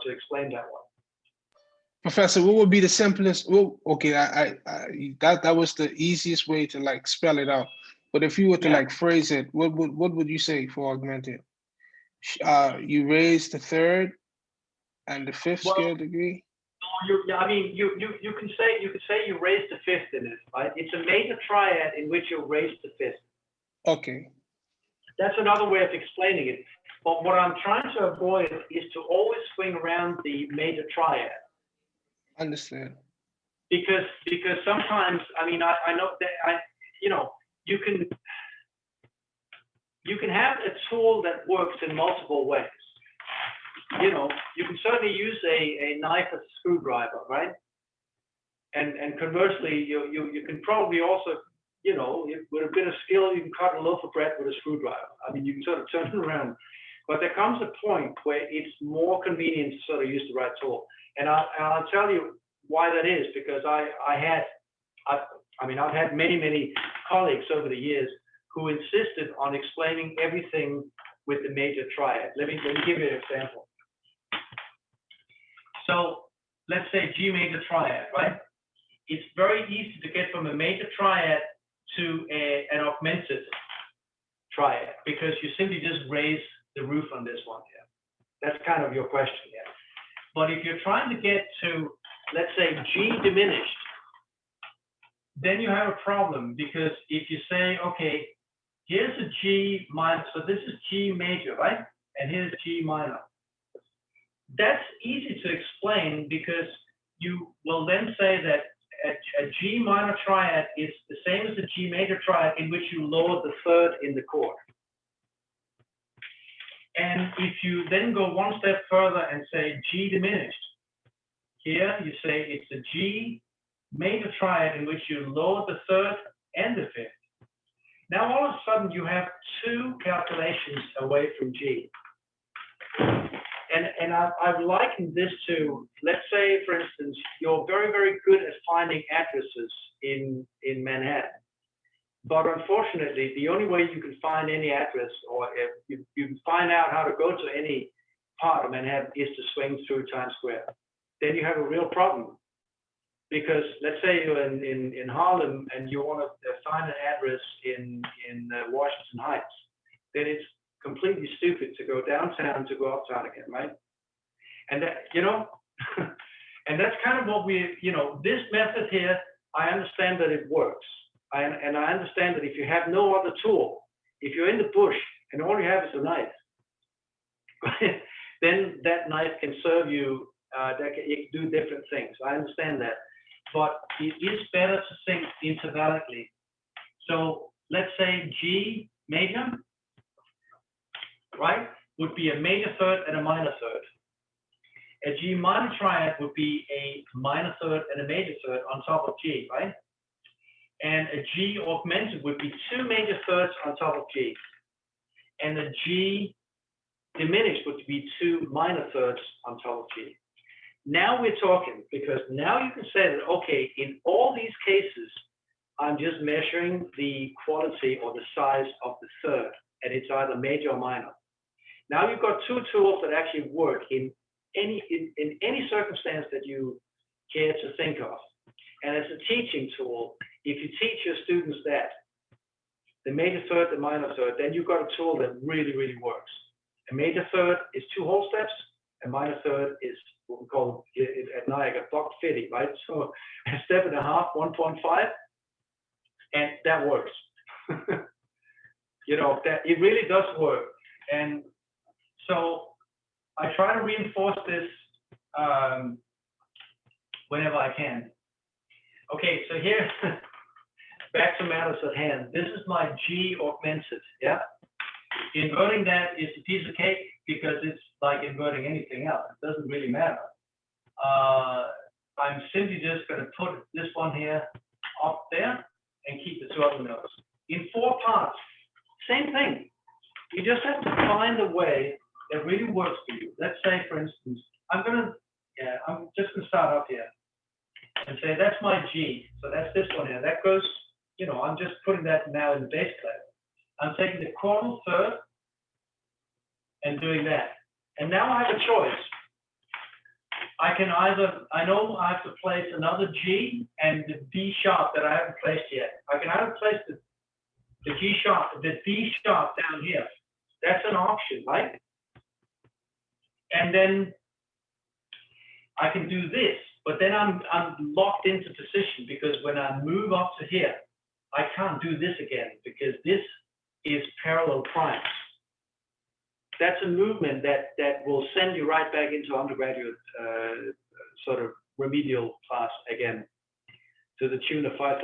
explain that one. Professor, what would be the simplest? Well, okay, that was the easiest way to like spell it out. But if you were to like phrase it, what would you say for augmented? You raise the third and the fifth scale degree. I mean, you could say you raise the fifth in it, right? It's a major triad in which you raise the fifth. Okay. That's another way of explaining it. But what I'm trying to avoid is to always swing around the major triad. Understand. Because sometimes, I mean, I know that you can have a tool that works in multiple ways. You can certainly use a knife as a screwdriver, right? And conversely, you can probably also, with a bit of skill, you can cut a loaf of bread with a screwdriver. I mean, you can sort of turn it around. But there comes a point where it's more convenient to sort of use the right tool. And I'll tell you why that is, because I've had many colleagues over the years who insisted on explaining everything with the major triad. Let me give you an example. So let's say G major triad, right? It's very easy to get from a major triad to an augmented triad because you simply just raise the roof on this one here. That's kind of your question here. But if you're trying to get to, let's say, G diminished, then you have a problem because if you say, okay, here's a G minor, so this is G major, right? And here's G minor. That's easy to explain because you will then say that a G minor triad is the same as a G major triad in which you lower the third in the chord. And if you then go one step further and say G diminished, here you say it's a G major triad in which you lower the third and the fifth. Now all of a sudden you have two calculations away from G. And I've likened this to, let's say, for instance, you're very, very good at finding addresses in Manhattan. But unfortunately, the only way you can find any address, or if you can find out how to go to any part of Manhattan, is to swing through Times Square. Then you have a real problem. Because let's say you're in Harlem and you want to find an address in Washington Heights, then it's completely stupid to go downtown to go uptown again, right? And that, you know, and that's kind of what we, you know, this method here, I understand that it works. And I understand that if you have no other tool, if you're in the bush and all you have is a knife, then that knife can serve you, it can do different things. I understand that. But it is better to sing intervallically. So let's say G major, right, would be a major third and a minor third. A G minor triad would be a minor third and a major third on top of G, right? And a G augmented would be two major thirds on top of G. And a G diminished would be two minor thirds on top of G. Now we're talking, because now you can say that, okay, in all these cases, I'm just measuring the quality or the size of the third, and it's either major or minor. Now you've got two tools that actually work in any circumstance that you care to think of. And as a teaching tool, if you teach your students that, the major third, the minor third, then you've got a tool that really, really works. A major third is 2 whole steps, a minor third is what we call at Niagara buck 50, right? So a step and a half, 1.5, and that works. You know, that it really does work. And so I try to reinforce this whenever I can. Okay, so here, back to matters at hand. This is my G augmented, yeah? Inverting that is a piece of cake because it's like inverting anything else. It doesn't really matter. I'm simply just going to put this one here up there and keep the two other notes. In 4 parts, same thing. You just have to find a way that really works for you. Let's say, for instance, I'm just going to start up here and say that's my G. So that's this one here. That goes, you know, I'm just putting that now in the bass clef. I'm taking the chordal third and doing that. And now I have a choice. I can either, I know I have to place another G and the D sharp that I haven't placed yet. I can either place the G sharp, the D sharp down here. That's an option, right? And then I can do this, but then I'm locked into position because when I move up to here, I can't do this again because this is parallel primes. That's a movement that will send you right back into undergraduate sort of remedial class again to the tune of $5,000,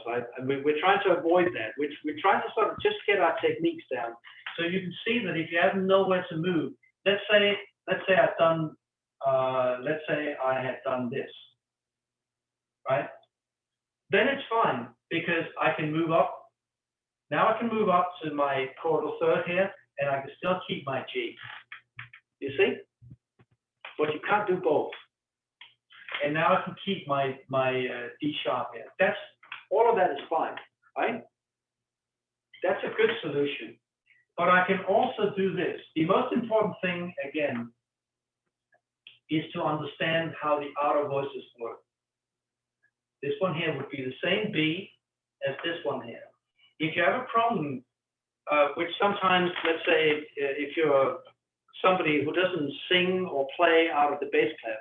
right? And we're trying to avoid that. We're trying to sort of just get our techniques down. So you can see that if you have nowhere to move, let's say I've done, let's say I had done this, right? Then it's fine because I can move up. Now I can move up to my chordal third here, and I can still keep my G. You see? But you can't do both. And now I can keep my D sharp here. That's all of that is fine, right? That's a good solution. But I can also do this. The most important thing, again, is to understand how the outer voices work. This one here would be the same B as this one here. If you have a problem, which sometimes, let's say, if you're somebody who doesn't sing or play out of the bass clef,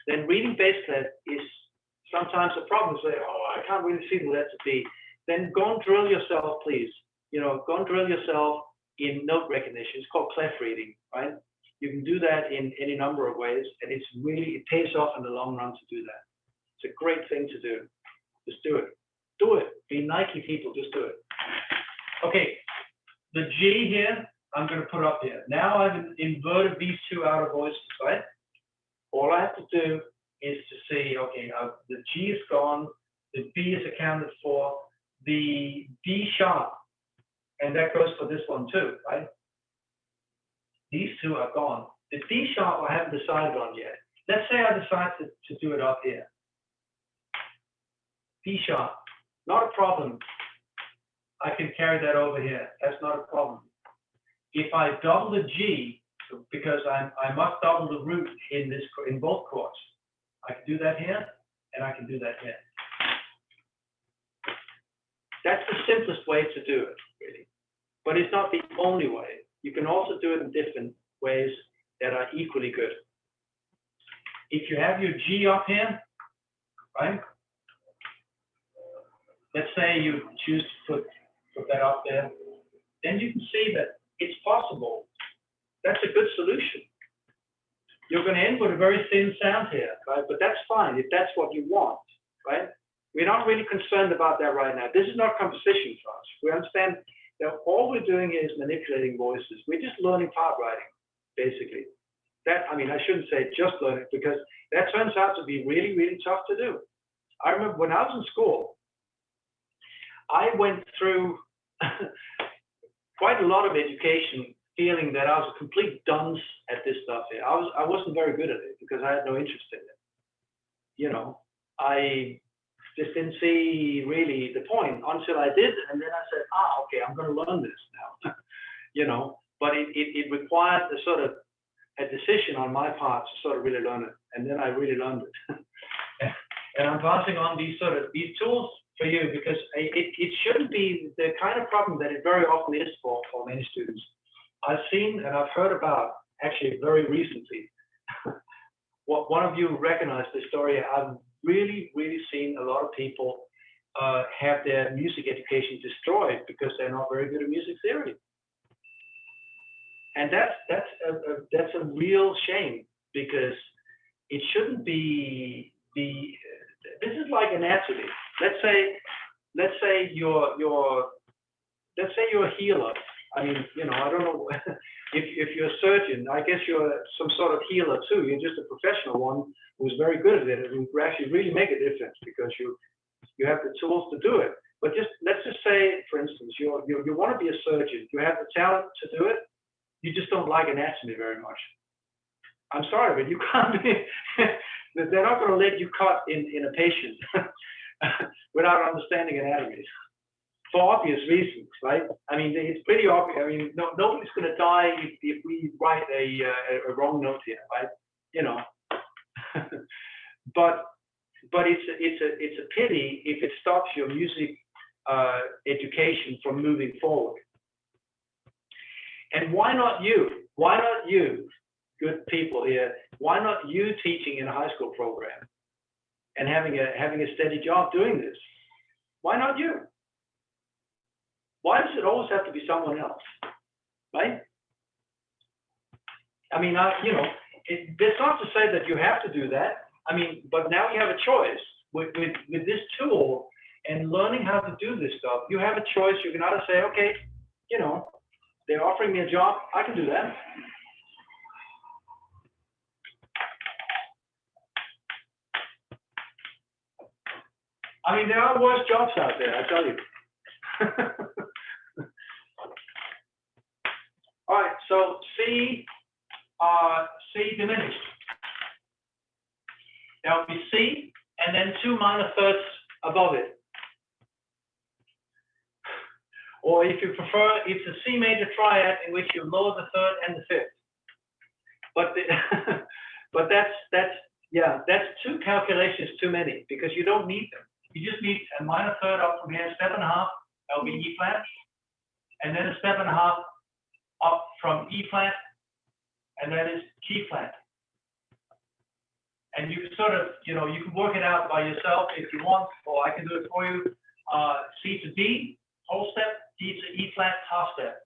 then reading bass clef is sometimes a problem. Say, oh, I can't really see the letter B. Then go and drill yourself, please. You know, go and drill yourself in note recognition. It's called clef reading, right? You can do that in any number of ways, and it pays off in the long run to do that. It's a great thing to do. Just do it. Do it. Be Nike people, just do it. Okay, the G here, I'm going to put up here. Now I've inverted these two outer voices, right? All I have to do is to see, okay, the G is gone, the B is accounted for, the D sharp, and that goes for this one too, right? These two are gone. The D sharp I haven't decided on yet. Let's say I decide to do it up here. D sharp, not a problem. I can carry that over here. That's not a problem. If I double the G, because I must double the root in both chords, I can do that here, and I can do that here. That's the simplest way to do it, really. But it's not the only way. You can also do it in different ways that are equally good. If you have your G up here, right? Let's say you choose to put that up there, then you can see that it's possible. That's a good solution. You're going to end with a very thin sound here, right? But that's fine if that's what you want, right? We're not really concerned about that right now. This is not composition for us. We understand that all we're doing is manipulating voices. We're just learning part writing, basically. That, I mean, I shouldn't say just learning, because that turns out to be really, really tough to do. I remember when I was in school, I went through quite a lot of education feeling that I was a complete dunce at this stuff here. I wasn't very good at it because I had no interest in it. You know, I just didn't see really the point until I did, and then I said, okay, I'm going to learn this now. You know, but it required a sort of a decision on my part to sort of really learn it, and then I really learned it. And I'm passing on these tools for you because it shouldn't be the kind of problem that it very often is for many students. I've seen and I've heard about, actually very recently, one of you recognized this story. I've really, really seen a lot of people have their music education destroyed because they're not very good at music theory. And that's a real shame, because it shouldn't be this is like anatomy. Let's say you're a healer. I mean, you know, I don't know if you're a surgeon. I guess you're some sort of healer too. You're just a professional one who's very good at it and who actually really make a difference because you have the tools to do it. But let's just say, for instance, you want to be a surgeon. You have the talent to do it. You just don't like anatomy very much. I'm sorry, but you can't be. They're not going to let you cut in a patient without understanding anatomy, for obvious reasons, right? I mean, it's pretty obvious. I mean, nobody's going to die if we write a wrong note here, right? You know, but it's a pity if it stops your music education from moving forward. And why not you? Why not you, good people here? Why not you teaching in a high school program and having a steady job doing this? Why not you? Why does it always have to be someone else, right? I mean, you know, it's not to say that you have to do that. I mean, but now you have a choice with this tool and learning how to do this stuff. You have a choice. You can either say, okay, you know, they're offering me a job, I can do that. I mean, there are worse jobs out there, I tell you. All right, so C diminished. That would be C, and then 2 minor thirds above it. Or if you prefer, it's a C major triad in which you lower the third and the fifth. But but that's 2 calculations too many, because you don't need them. You just need a minor third up from here, step and a half, that will be E flat, and then a step and a half up from E flat, and that is G flat. And you can sort of, you know, you can work it out by yourself if you want, or I can do it for you. C to D, whole step, D to E flat, half step.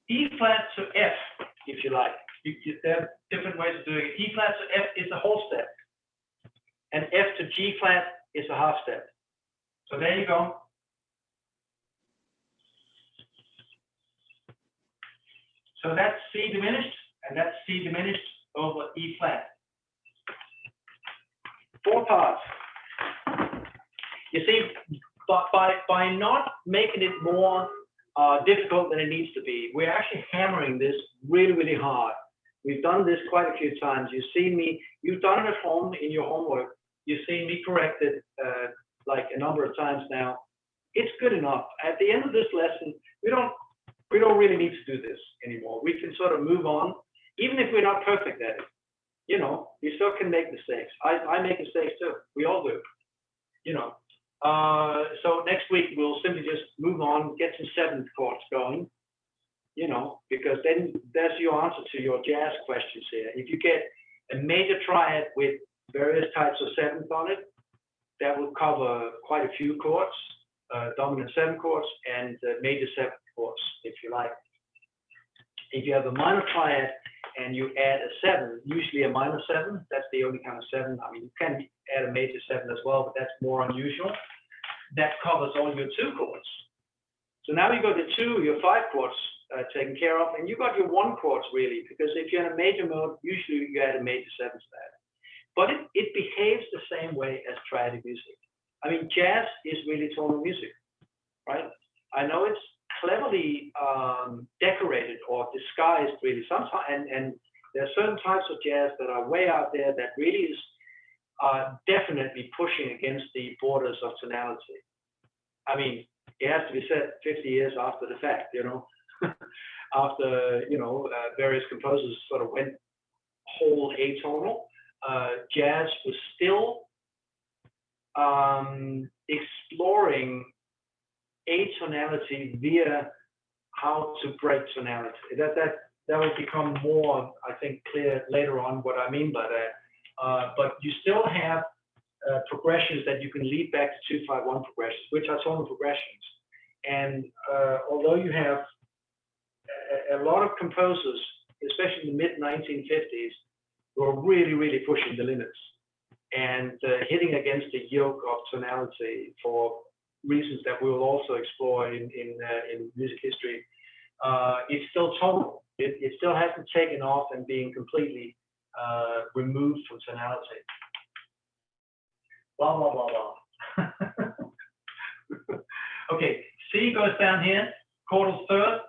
E flat to F, if you like. There are different ways of doing it. E flat to F is a whole step. And F to G flat is a half step. So there you go. So that's C diminished, and that's C diminished over E flat. 4 parts. You see, by not making it more difficult than it needs to be, we're actually hammering this really, really hard. We've done this quite a few times. You've seen me, you've done it at home in your homework. You've seen me correct it like a number of times now. It's good enough. At the end of this lesson, we don't really need to do this anymore. We can sort of move on, even if we're not perfect at it. You know, you still can make mistakes. I make mistakes too. We all do. You know. So next week we'll simply just move on, get some 7th chords going. You know, because then that's your answer to your jazz questions here. If you get a major triad with various types of 7th on it, that will cover quite a few chords, dominant 7 chords and major 7th chords, if you like. If you have a minor triad and you add a 7, usually a minor 7, that's the only kind of 7. I mean, you can add a major 7 as well, but that's more unusual. That covers all your 2 chords. So now you got the 2, your 5 chords taken care of, and you got your 1 chords really, because if you're in a major mode, usually you add a major 7 to that. But it behaves the same way as triadic music. I mean, jazz is really tonal music, right? I know it's cleverly decorated or disguised really sometimes, and there are certain types of jazz that are way out there that really is definitely pushing against the borders of tonality. I mean, it has to be said 50 years after the fact, you know, after, you know, various composers sort of went whole atonal, jazz was still exploring atonality via how to break tonality. That will become more, I think, clear later on what I mean by that. But you still have progressions that you can lead back to 2-5-1 progressions, which are tonal progressions. And although you have a lot of composers, especially in the mid-1950s, who are really, really pushing the limits and hitting against the yoke of tonality for reasons that we will also explore in music history, it's still tonal. It still hasn't taken off and being completely removed from tonality. Blah, blah, blah, blah. Okay, C goes down here, chordal 3rd.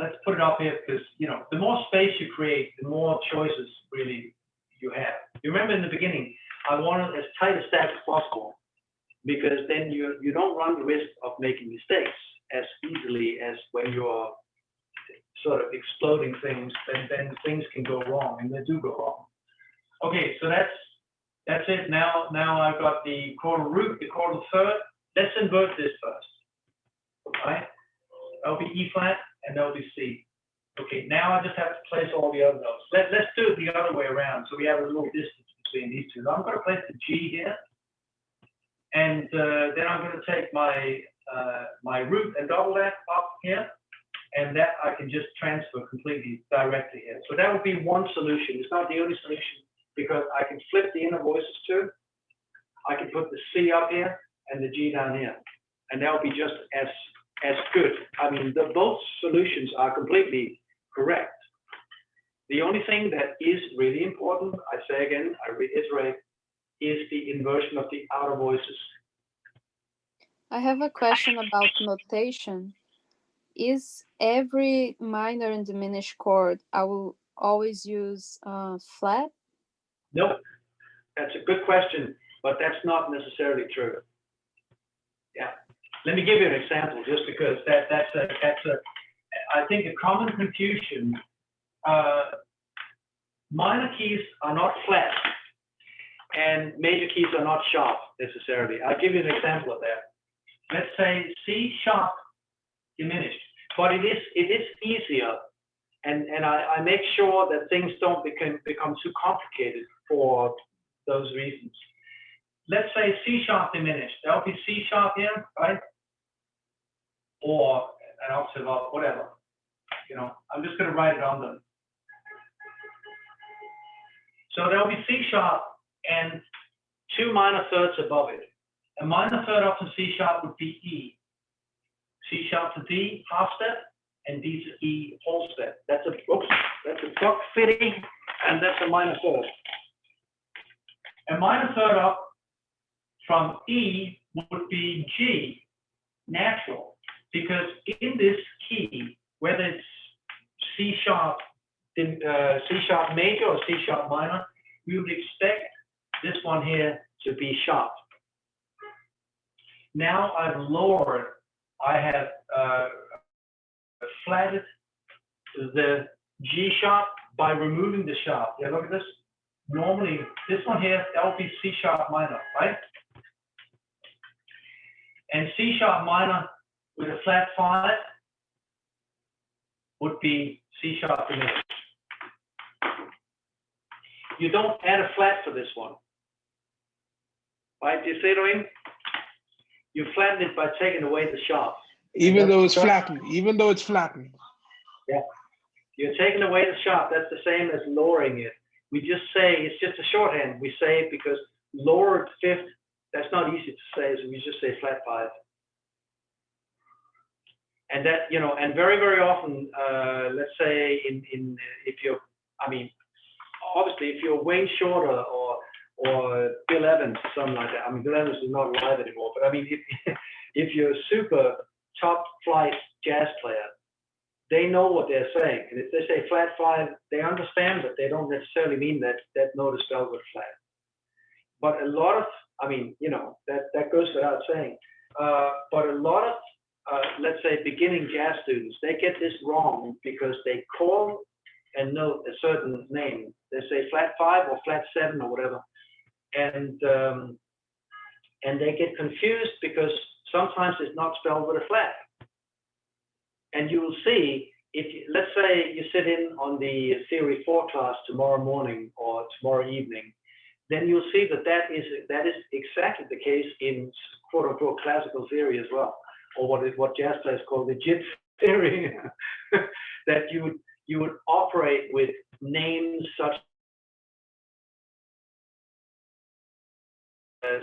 Let's put it up here because, you know, the more space you create, the more choices really you have. You remember in the beginning, I wanted as tight a stack as possible, because then you don't run the risk of making mistakes as easily as when you're sort of exploding things, then things can go wrong, and they do go wrong. Okay, so that's it. Now I've got the chordal root, the chordal 3rd. Let's invert this first, right? That'll be E flat, and that'll be C. Okay, now I just have to place all the other notes. Let's do it the other way around, so we have a little distance between these two. Now I'm going to place the G here, and then I'm going to take my my root and double that up here, and that I can just transfer completely directly here. So that would be one solution. It's not the only solution, because I can flip the inner voices too. I can put the C up here and the G down here, and that would be just as good. I mean, both solutions are completely correct. The only thing that is really important, I say again, I reiterate, is the inversion of the outer voices. I have a question about notation. Is every minor and diminished chord I will always use flat? Nope, that's a good question, but that's not necessarily true. Yeah, let me give you an example, just because that's a I think a common confusion. Minor keys are not flat, and major keys are not sharp necessarily. I'll give you an example of that. Let's say C sharp diminished, but it is easier, and I make sure that things don't become too complicated for those reasons. Let's say C sharp diminished. That would be C sharp here, right? Or an octave up, whatever. You know, I'm just going to write it on them. So there will be C sharp and 2 minor thirds above it. A minor third up from C sharp would be E. C sharp to D, half step, and D to E, whole step. That's a buck fitting, and that's a minor third. A minor third up from E would be G, natural, because in this key, whether it's C sharp major or C sharp minor, we would expect this one here to be sharp. Now I've lowered, I have flatted the G sharp by removing the sharp. Yeah, look at this. Normally, this one here, that would be C sharp minor, right? And C sharp minor with a flat 5 would be C sharp diminished. You don't add a flat for this one. Right? Do you see what I mean? You flatten it by taking away the sharp. Even though it's flattened, even though it's flattened. Yeah. You're taking away the sharp. That's the same as lowering it. We just say, it's just a shorthand. We say it because lowered fifth, that's not easy to say, so we just say flat 5. And that, you know, and very, very often, let's say if you're, I mean, obviously if you're Wayne Shorter or Bill Evans, something like that. I mean, Bill Evans is not alive anymore, but I mean, if you're a super top flight jazz player, they know what they're saying. And if they say flat 5, they understand, but they don't necessarily mean that that note is spelled with flat. But a lot of, I mean, you know, that goes without saying. But a lot of, let's say, beginning jazz students, they get this wrong because they call a note a certain name. They say flat 5 or flat 7 or whatever. And they get confused because sometimes it's not spelled with a flat. And you will see, if you, let's say you sit in on the Theory 4 class tomorrow morning or tomorrow evening, then you'll see that is exactly the case in quote unquote classical theory as well, or what jazz players call the JIT theory, that you would operate with names such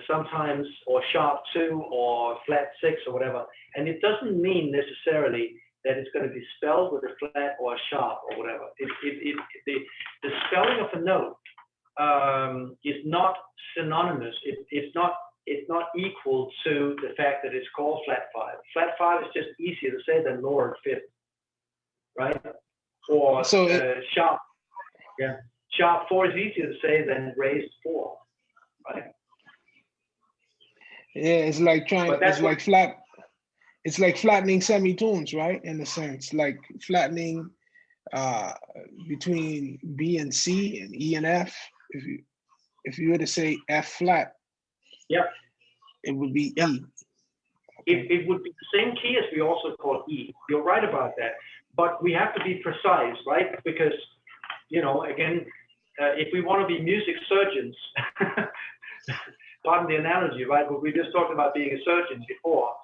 sometimes or sharp 2 or flat 6 or whatever, and it doesn't mean necessarily that it's going to be spelled with a flat or a sharp or whatever. The spelling of a note is not synonymous. It's not equal to the fact that it's called flat 5. Flat 5 is just easier to say than lowered 5th, right? Or so sharp. Yeah, sharp 4 is easier to say than raised 4, right? Yeah, it's like it's like flattening semitones, right? In a sense, like flattening between B and C and E and F. If you were to say F flat, yeah, it would be E. Okay. It would be the same key as we also call E. You're right about that, but we have to be precise, right? Because, you know, again, if we want to be music surgeons, pardon the analogy, right? But we just talked about being a surgeon before.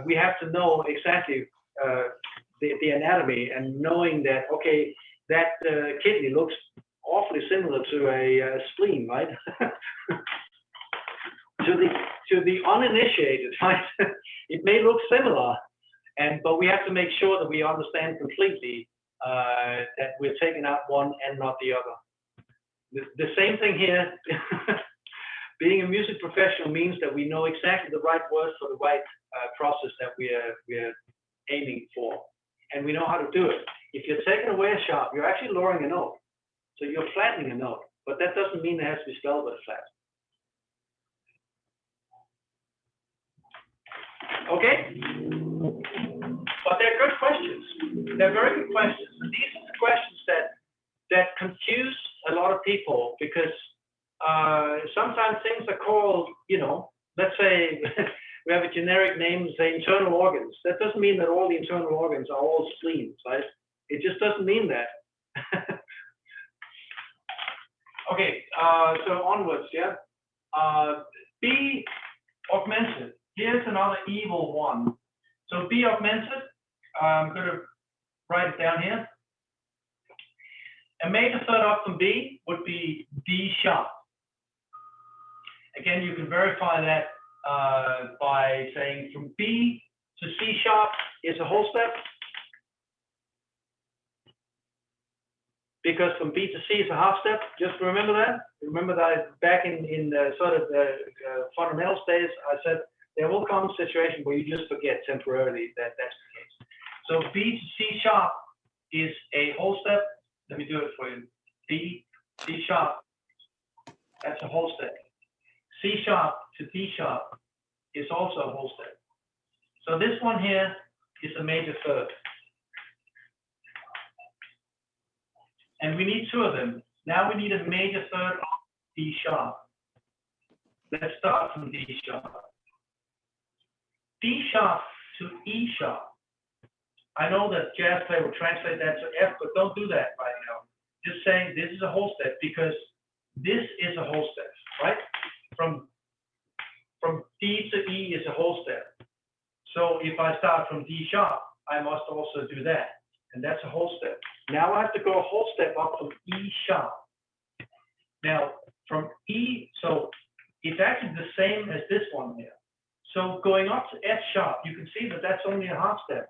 We have to know exactly the anatomy, and knowing that, okay, that kidney looks awfully similar to a spleen, right? to the uninitiated, right? It may look similar, but we have to make sure that we understand completely that we're taking out one and not the other. The same thing here. Being a music professional means that we know exactly the right words for the right process that we're aiming for, and we know how to do it. If you're taking away a sharp, you're actually lowering a note, so you're flattening a note, but that doesn't mean it has to be spelled with a flat. Okay, but they're good questions. They're very good questions, and these are the questions that confuse a lot of people, because sometimes things are called, you know, let's say we have a generic name, say internal organs. That doesn't mean that all the internal organs are all spleens, right? It just doesn't mean that. Okay, so onwards, yeah. B augmented. Here's another evil one. So B augmented, I'm going to write it down here. A major third up from B would be D sharp. Again, you can verify that by saying from B to C sharp is a whole step. Because from B to C is a half step. Just remember that. Remember that back in the sort of the fundamental days, I said there will come a situation where you just forget temporarily that that's the case. So B to C sharp is a whole step. Let me do it for you. B, C sharp, that's a whole step. C sharp to D sharp is also a whole step. So this one here is a major third. And we need two of them. Now we need a major third of D sharp. Let's start from D sharp. D sharp to E sharp. I know that jazz player will translate that to F, but don't do that right now. Just saying this is a whole step because this is a whole step, right? From D to E is a whole step. So if I start from D sharp, I must also do that. And that's a whole step. Now I have to go a whole step up from E sharp. Now from E, so it's actually the same as this one here. So going up to F sharp, you can see that that's only a half step.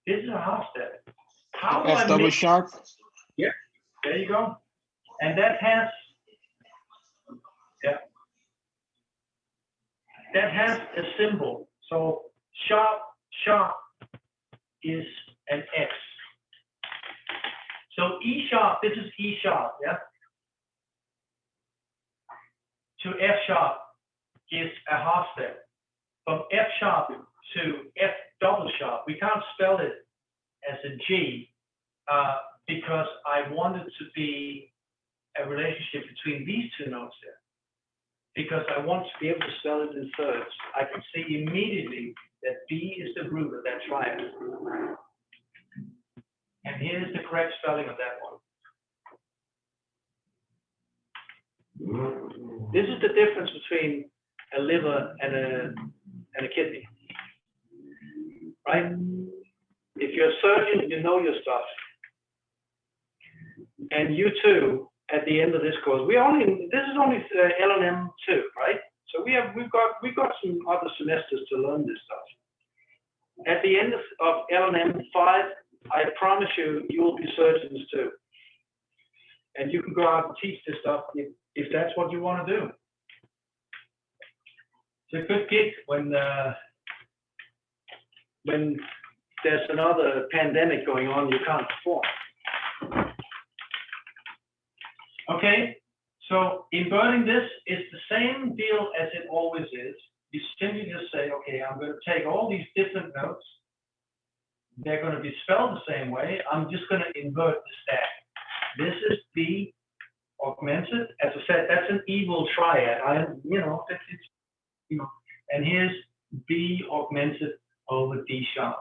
This is a half step. How do F I double make, sharp. yeah, there you go. And that has, yeah, that has a symbol. So sharp, sharp is an X. So E sharp, this is E sharp, yeah? To F sharp is a half step. From F sharp to F double sharp, we can't spell it as a G because I want it to be a relationship between these two notes there. Because I want to be able to spell it in thirds. I can see immediately that B is the root of that triad. And here's the correct spelling of that one. This is the difference between a liver and a kidney, right? If you're a surgeon, you know your stuff. And you too, at the end of this course, this is only L&M 2, right? So we've got some other semesters to learn this stuff. At the end of L&M 5, I promise you, you will be surgeons too. And you can go out and teach this stuff if that's what you want to do. It's a good gig when there's another pandemic going on, you can't perform. Okay, so inverting this is the same deal as it always is. You simply just say, okay, I'm going to take all these different notes. They're going to be spelled the same way. I'm just going to invert the stack. This is B augmented. As I said, that's an evil triad. And here's B augmented over D sharp.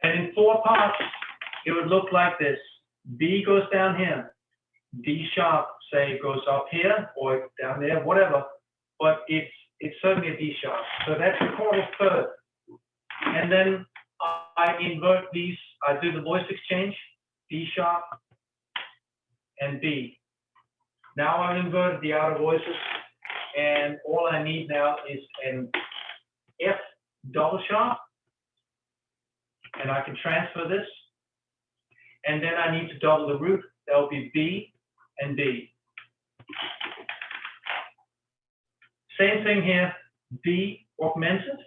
And in 4 parts, it would look like this. B goes down here. D sharp, say, goes up here or down there, whatever. But it's certainly a D sharp. So that's a quarter third. And then I invert these. I do the voice exchange, D sharp and B. Now I've inverted the outer voices. And all I need now is an F double sharp. And I can transfer this. And then I need to double the root. That will be B and D. Same thing here, B augmented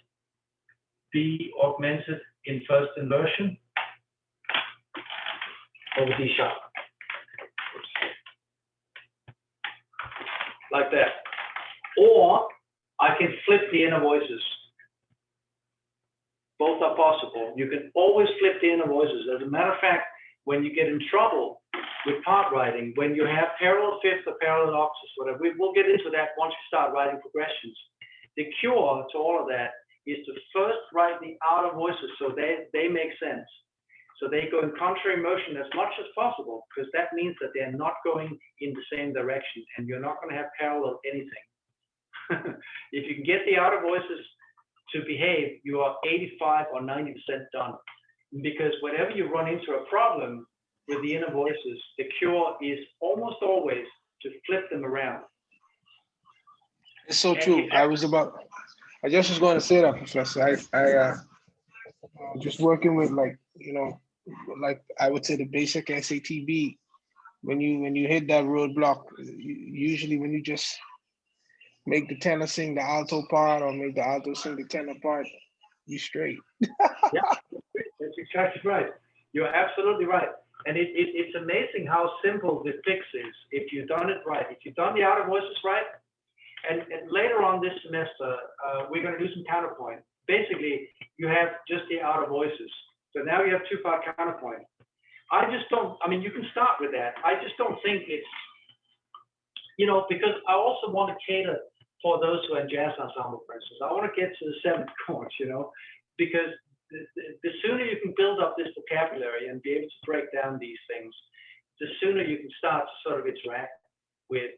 in first inversion over D sharp. Like that. Or I can flip the inner voices. Both are possible. You can always flip the inner voices. As a matter of fact, when you get in trouble with part writing, when you have parallel fifths or parallel octaves, whatever, we'll get into that once you start writing progressions. The cure to all of that is to first write the outer voices so they make sense. So they go in contrary motion as much as possible, because that means that they're not going in the same direction and you're not going to have parallel anything. If you can get the outer voices to behave, you are 85 or 90% done. Because whenever you run into a problem, with the inner voices, the cure is almost always to flip them around. It's so And true. if I just was going to say that, Professor. Just working with like, like I would say the basic SATB, when you hit that roadblock, usually when you just make the tenor sing the alto part or make the alto sing the tenor part, you straight. Yeah, that's exactly right. You're absolutely right. And it's amazing how simple the fix is if you've done it right. If you've done the outer voices right, and later on this semester, we're going to do some counterpoint. Basically, you have just the outer voices. So now you have two-part counterpoint. I mean, you can start with that. I just don't think it's, because I also want to cater for those who are in jazz ensemble, for instance. I want to get to the seventh chord, because the sooner you can build up this vocabulary and be able to break down these things, the sooner you can start to sort of interact with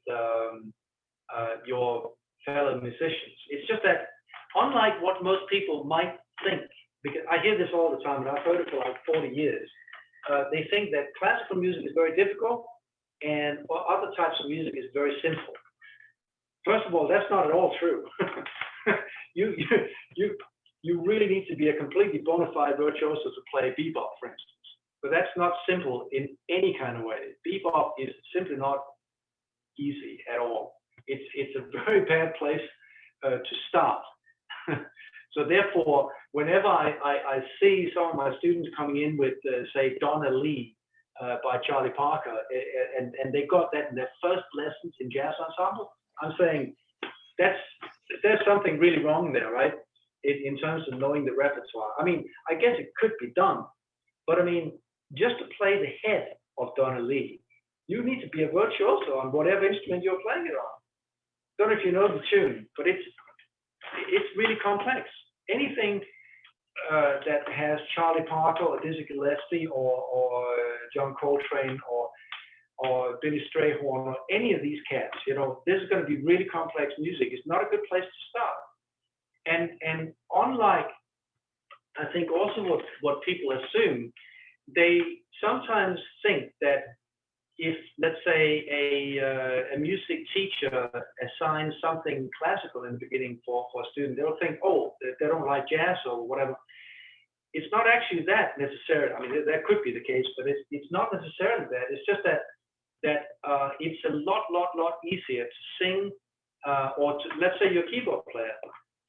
your fellow musicians. It's just that, unlike what most people might think, because I hear this all the time, and I've heard it for like 40 years, they think that classical music is very difficult and other types of music is very simple. First of all, that's not at all true. You really need to be a completely bona fide virtuoso to play bebop, for instance. But that's not simple in any kind of way. Bebop is simply not easy at all. It's a very bad place to start. So therefore, whenever I see some of my students coming in with, say, Donna Lee by Charlie Parker, and they got that in their first lessons in jazz ensemble, I'm saying there's something really wrong there, right? In terms of knowing the repertoire. I mean, I guess it could be done, but I mean, just to play the head of Donna Lee, you need to be a virtuoso on whatever instrument you're playing it on. Don't know if you know the tune, but it's really complex. Anything that has Charlie Parker or Dizzy Gillespie or John Coltrane or Billy Strayhorn or any of these cats, this is going to be really complex music. It's not a good place to start. And unlike, I think also what people assume, they sometimes think that if, let's say, a music teacher assigns something classical in the beginning for a student, they'll think, oh, they don't like jazz or whatever. It's not actually that necessarily. I mean, that could be the case, but it's not necessarily that. It's just that it's a lot easier to sing, or to, let's say, your keyboard player,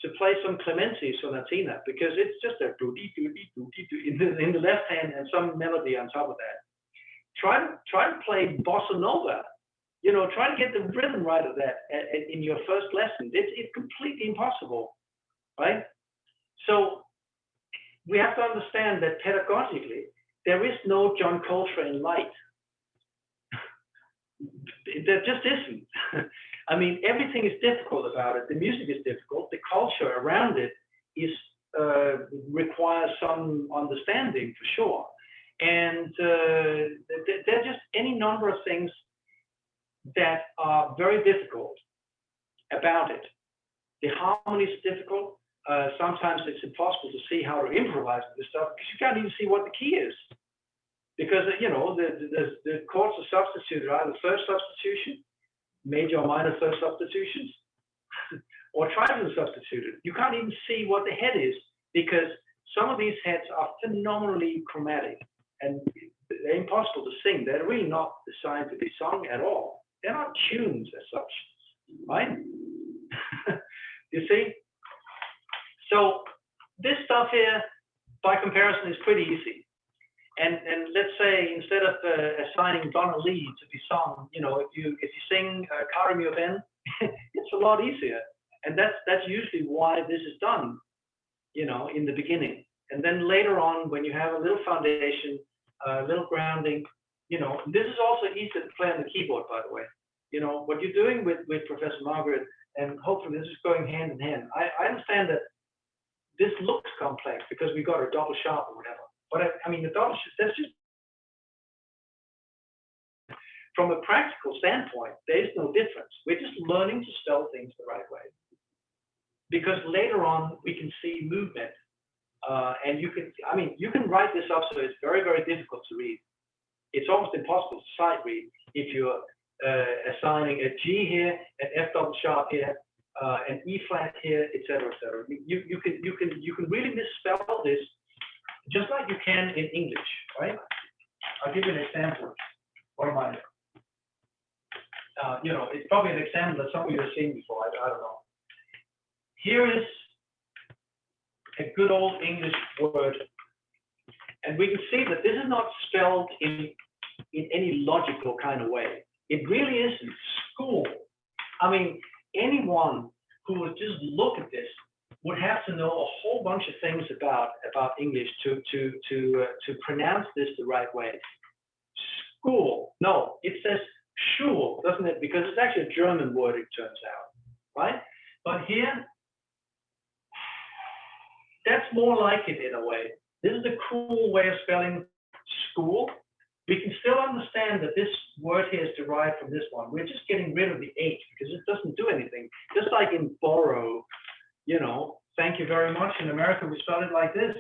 to play some Clementi sonatina, because it's just a doody doody doody doody in the left hand and some melody on top of that. Try to play bossa nova, try to get the rhythm right of that in your first lesson. It's completely impossible, right? So we have to understand that pedagogically, there is no John Coltrane light. There just isn't. I mean, everything is difficult about it. The music is difficult. The culture around it requires some understanding for sure. And there are just any number of things that are very difficult about it. The harmony is difficult. Sometimes it's impossible to see how to improvise this stuff because you can't even see what the key is. Because, the chords are substituted, either third substitution, major or minor third substitutions, or tritonal substituted. You can't even see what the head is because some of these heads are phenomenally chromatic and they're impossible to sing. They're really not designed to be sung at all. They're not tunes as such, right? You see? So this stuff here, by comparison, is pretty easy. And let's say instead of assigning Donna Lee to be sung, if you sing Carry Me Ben, it's a lot easier. And that's usually why this is done, in the beginning. And then later on, when you have a little foundation, a little grounding, this is also easier to play on the keyboard, by the way. What you're doing with Professor Margaret, and hopefully this is going hand in hand. I understand that this looks complex because we got a double sharp or whatever. But I mean, the double sharp, that's just, from a practical standpoint, there's no difference. We're just learning to spell things the right way. Because later on, we can see movement. And you can write this up so it's very, very difficult to read. it's almost impossible to sight read if you're assigning a G here, an F double sharp here, an E flat here, etc., etc. You can really misspell this just like you can in English, right? I'll give you an example. What am I? It's probably an example that some of you have seen before. I don't know. Here is a good old English word, and we can see that this is not spelled in any logical kind of way. It really isn't. School. I mean, anyone who would just look at this would have to know a whole bunch of things about English to pronounce this the right way. School. No, it says Schul, doesn't it? Because it's actually a German word, it turns out, right? But here, that's more like it in a way. This is a cool way of spelling school. We can still understand that this word here is derived from this one. We're just getting rid of the H because it doesn't do anything. Just like in borrow, thank you very much. In America, we spell it like this.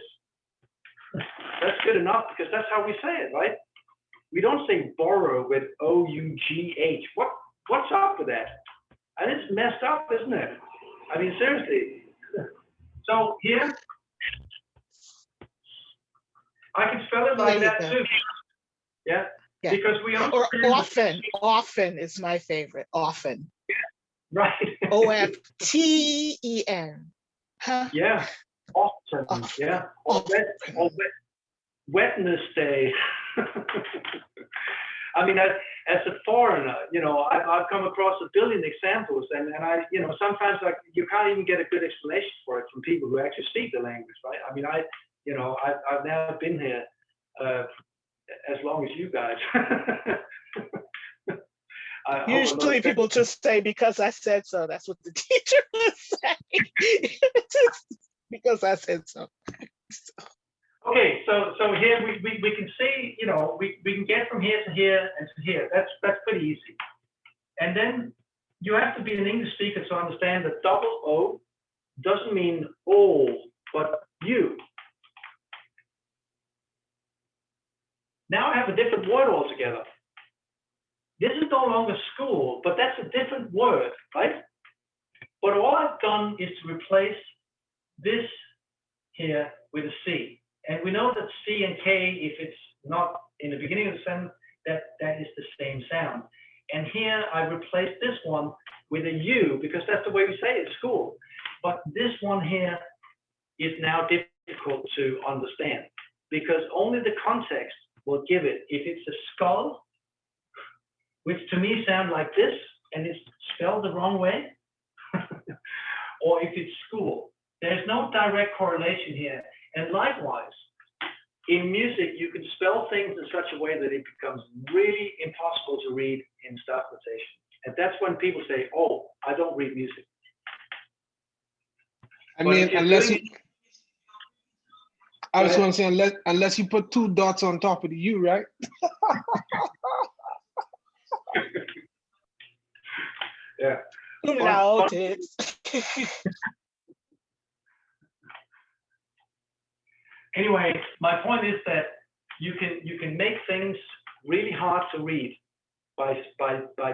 That's good enough because that's how we say it, right? We don't say borrow with O-U-G-H. What's up with that? And it's messed up, isn't it? I mean, seriously. So here, I can spell it like that too. Yeah. Yeah. Because we Or understand often is my favorite. Often. right. O-F-T-E-N. Huh? Yeah. Often. Yeah. Or Wednesday. I mean, as a foreigner, I've come across a billion examples, and I, sometimes you can't even get a good explanation for it from people who actually speak the language, right? I mean, I've now been here as long as you guys. Usually people just say, because I said so. That's what the teacher would say. Because I said so. Okay, so here we can see, we can get from here to here and to here. That's pretty easy. And then you have to be an English speaker to understand that double O doesn't mean all, but you. Now I have a different word altogether. This is no longer school, but that's a different word, right? But all I've done is to replace this here with a C. And we know that C and K, if it's not in the beginning of the sentence, that is the same sound. And here I replaced this one with a U because that's the way we say it, school. But this one here is now difficult to understand because only the context will give it. If it's a skull, which to me sound like this, and it's spelled the wrong way, or if it's school, there's no direct correlation here. And likewise, in music, you can spell things in such a way that it becomes really impossible to read in staff notation. And that's when people say, oh, I don't read music. I mean, unless you, I was going to say, unless you put 2 dots on top of the U, right? Yeah. Noted. Anyway, my point is that you can make things really hard to read by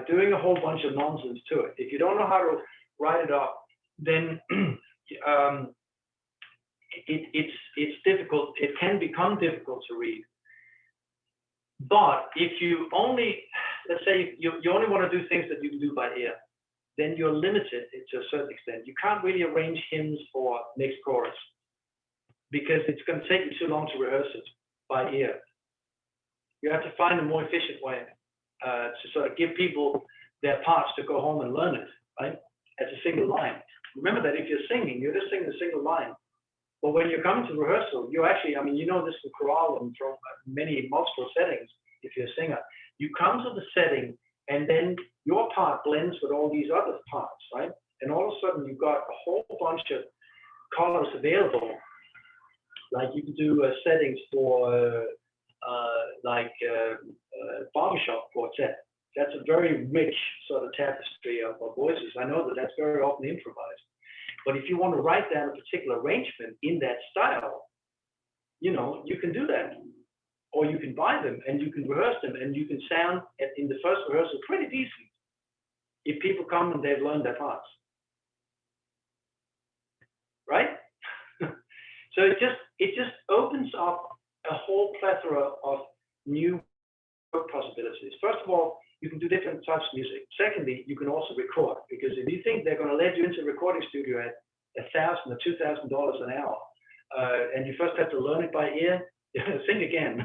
doing a whole bunch of nonsense to it. If you don't know how to write it up, then it's difficult. It can become difficult to read. But if you only, let's say you only want to do things that you can do by ear, then you're limited to a certain extent. You can't really arrange hymns for mixed chorus because it's going to take you too long to rehearse it by ear. You have to find a more efficient way to sort of give people their parts to go home and learn it, right? As a single line. Remember that if you're singing, you're just singing a single line. But when you're coming to rehearsal, you actually, I mean, you know this from chorale and from multiple settings, if you're a singer. You come to the setting and then your part blends with all these other parts, right? And all of a sudden you've got a whole bunch of colors available. Like you can do settings for barbershop quartet. That's a very rich sort of tapestry of voices. I know that that's very often improvised. But if you want to write down a particular arrangement in that style, you know, you can do that. or you can buy them and you can rehearse them and you can sound in the first rehearsal pretty decent if people come and they've learned their parts. Right? So it just opens up a whole plethora of new work possibilities. First of all, you can do different types of music. Secondly, you can also record, because if you think they're going to let you into a recording studio at $1,000 or $2,000 an hour, and you first have to learn it by ear, think again.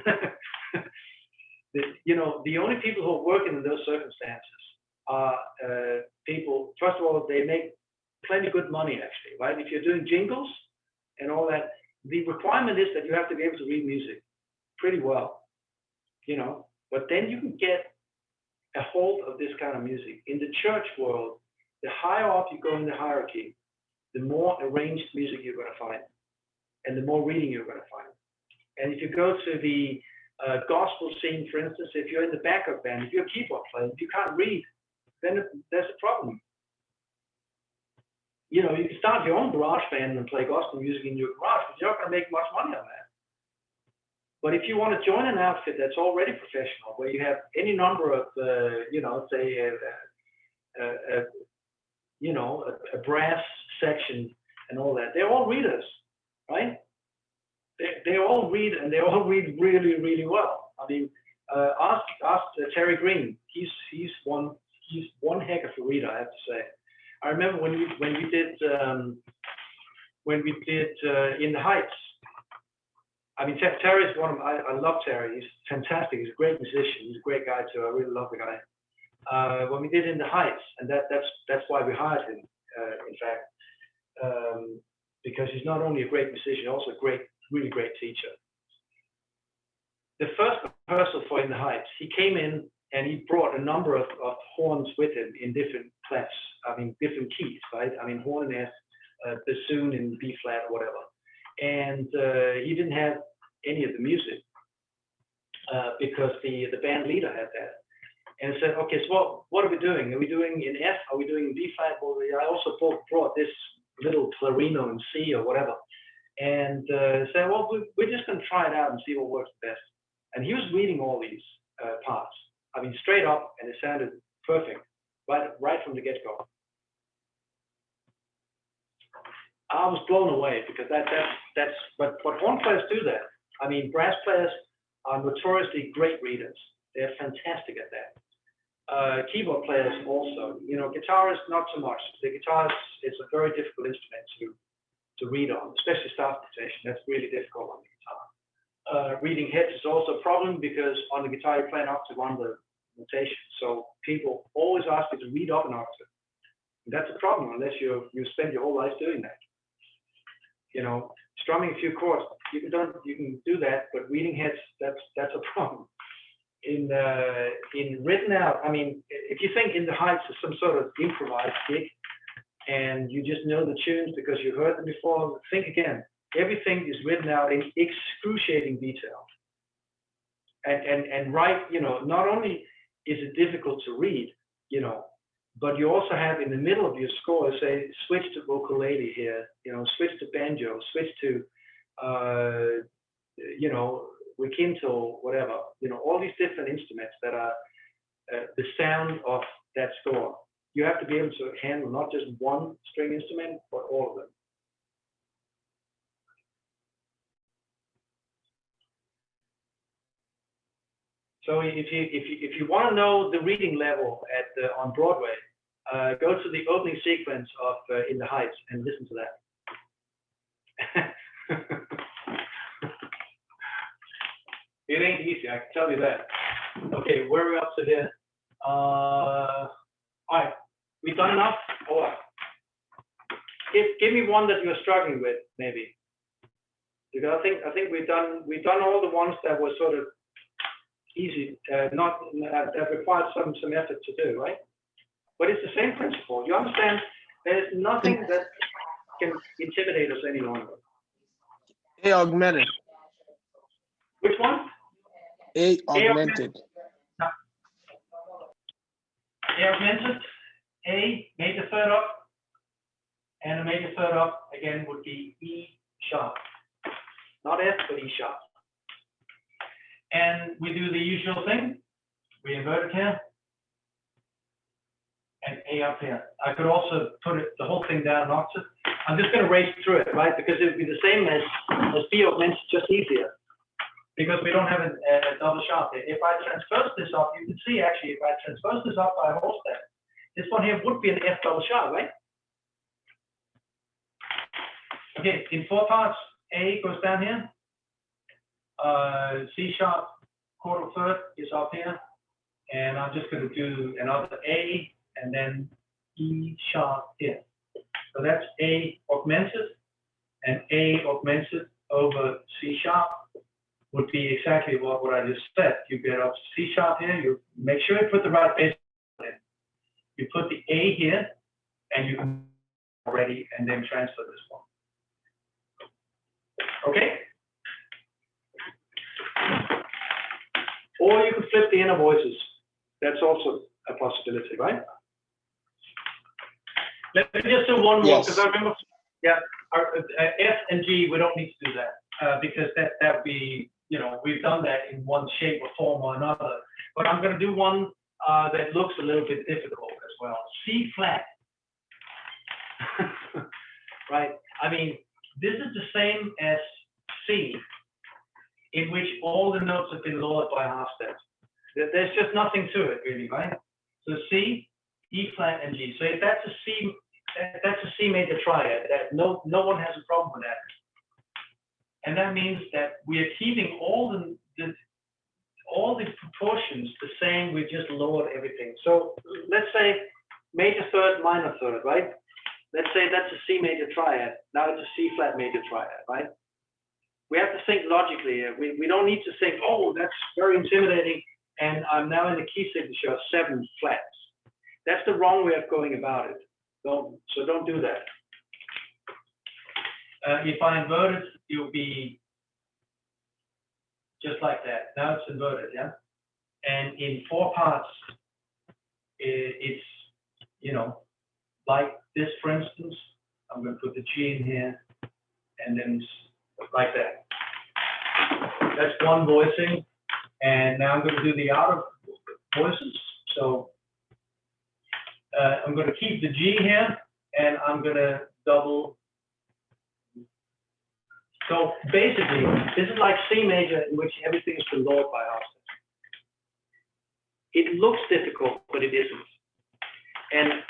The only people who are working in those circumstances are people, first of all, they make plenty good money actually, right? If you're doing jingles and all that, the requirement is that you have to be able to read music pretty well, but then you can get a hold of this kind of music. In the church world, the higher up you go in the hierarchy, the more arranged music you're going to find, and the more reading you're going to find. And if you go to the gospel scene, for instance, if you're in the backup band, if you're a keyboard player, if you can't read, then there's a problem. You can start your own garage band and play gospel music in your garage, but you're not going to make much money on that. But if you want to join an outfit that's already professional, where you have any number of, say a brass section and all that, they're all readers, right? They all read, and they all read really, really well. I mean, ask Terry Green. He's one heck of a reader, I have to say. I remember when we did In the Heights. I mean, Terry's I love Terry. He's fantastic. He's a great musician. He's a great guy too. I really love the guy. When we did In the Heights, and that's why we hired him, in fact, because he's not only a great musician, also a really great teacher. The first rehearsal for In the Heights, he came in and he brought a number of horns with him in different clefs. I mean, different keys, right? I mean, horn in F, bassoon in B flat or whatever. And he didn't have any of the music because the band leader had that. And I said, okay, so what are we doing? Are we doing in F? Are we doing in B flat? Well, I also brought this little clarino in C or whatever. And said, well, we're just going to try it out and see what works best. And he was reading all these parts. I mean, straight up, and it sounded perfect right from the get-go. I was blown away because but horn players do that. I mean, brass players are notoriously great readers. They're fantastic at that. Keyboard players also. Guitarists not so much. The guitar is a very difficult instrument to read on, especially staff notation. That's really difficult on the guitar. Reading heads is also a problem because on the guitar you play an octave on the notation. So people always ask you to read up an octave. And that's a problem unless you spend your whole life doing that. Strumming a few chords, you can do that, but reading heads, that's a problem. In written out, I mean, if you think In the Heights is some sort of improvised gig, and you just know the tunes because you heard them before, think again. Everything is written out in excruciating detail. And right, not only is it difficult to read, but you also have in the middle of your score, say, switch to ukulele here, switch to banjo, switch to, requinto, whatever, all these different instruments that are the sound of that score. You have to be able to handle not just one string instrument, but all of them. So if you want to know the reading level on Broadway, go to the opening sequence of In the Heights and listen to that. It ain't easy, I can tell you that. Okay, where are we up to here? All right, we done enough? Or what? Give me one that you're struggling with, maybe. Because I think we've done all the ones that were sort of easy, that required some effort to do, right? But it's the same principle. You understand? There's nothing that can intimidate us any longer. A augmented. Which one? A augmented. A augmented. A major third up, and a major third up again would be E sharp, not F, but E sharp. And we do the usual thing. We invert it here. And A up here. I could also put it, the whole thing down an octave. I'm just going to race through it, right? Because it would be the same as B augmented, just easier. Because we don't have a double sharp here. If I transpose this up, you can see actually, if I transpose this up by a whole step, this one here would be an F double sharp, right? Okay, in 4 parts, A goes down here. C sharp quarter third is up here. And I'm just going to do another A and then E sharp here. So that's A augmented, and A augmented over C sharp would be exactly what I just said. You get up to C sharp here, you make sure you put the right bass in. You put the A here, and you can already, and then transfer this one. Okay? Or you can flip the inner voices. That's also a possibility, right? Let me just do one more, because I remember, yeah, our, F and G, we don't need to do that, because that would be, you know, we've done that in one shape or form or another. But I'm going to do one that looks a little bit difficult as well. C flat. Right? I mean, this is the same as C, in which all the notes have been lowered by half steps. There's just nothing to it, really, right? So C, E flat, and G. So if that's a C major triad, that no one has a problem with that. And that means that we are keeping all the proportions the same. We just lowered everything. So let's say major third, minor third, right? Let's say that's a C major triad. Now it's a C flat major triad, right? We have to think logically here. We don't need to think, oh, that's very intimidating, and I'm now in the key signature of 7 flats. That's the wrong way of going about it. So don't do that. If I invert it, it will be just like that. Now it's inverted, yeah? And in 4 parts, it's, you know, like this, for instance. I'm going to put the G in here, and then like that. That's one voicing. And now I'm going to do the outer voices. So I'm going to keep the G here, and I'm going to double. So basically, this is like C major, in which everything is been lowered by half steps. It looks difficult, but it isn't. And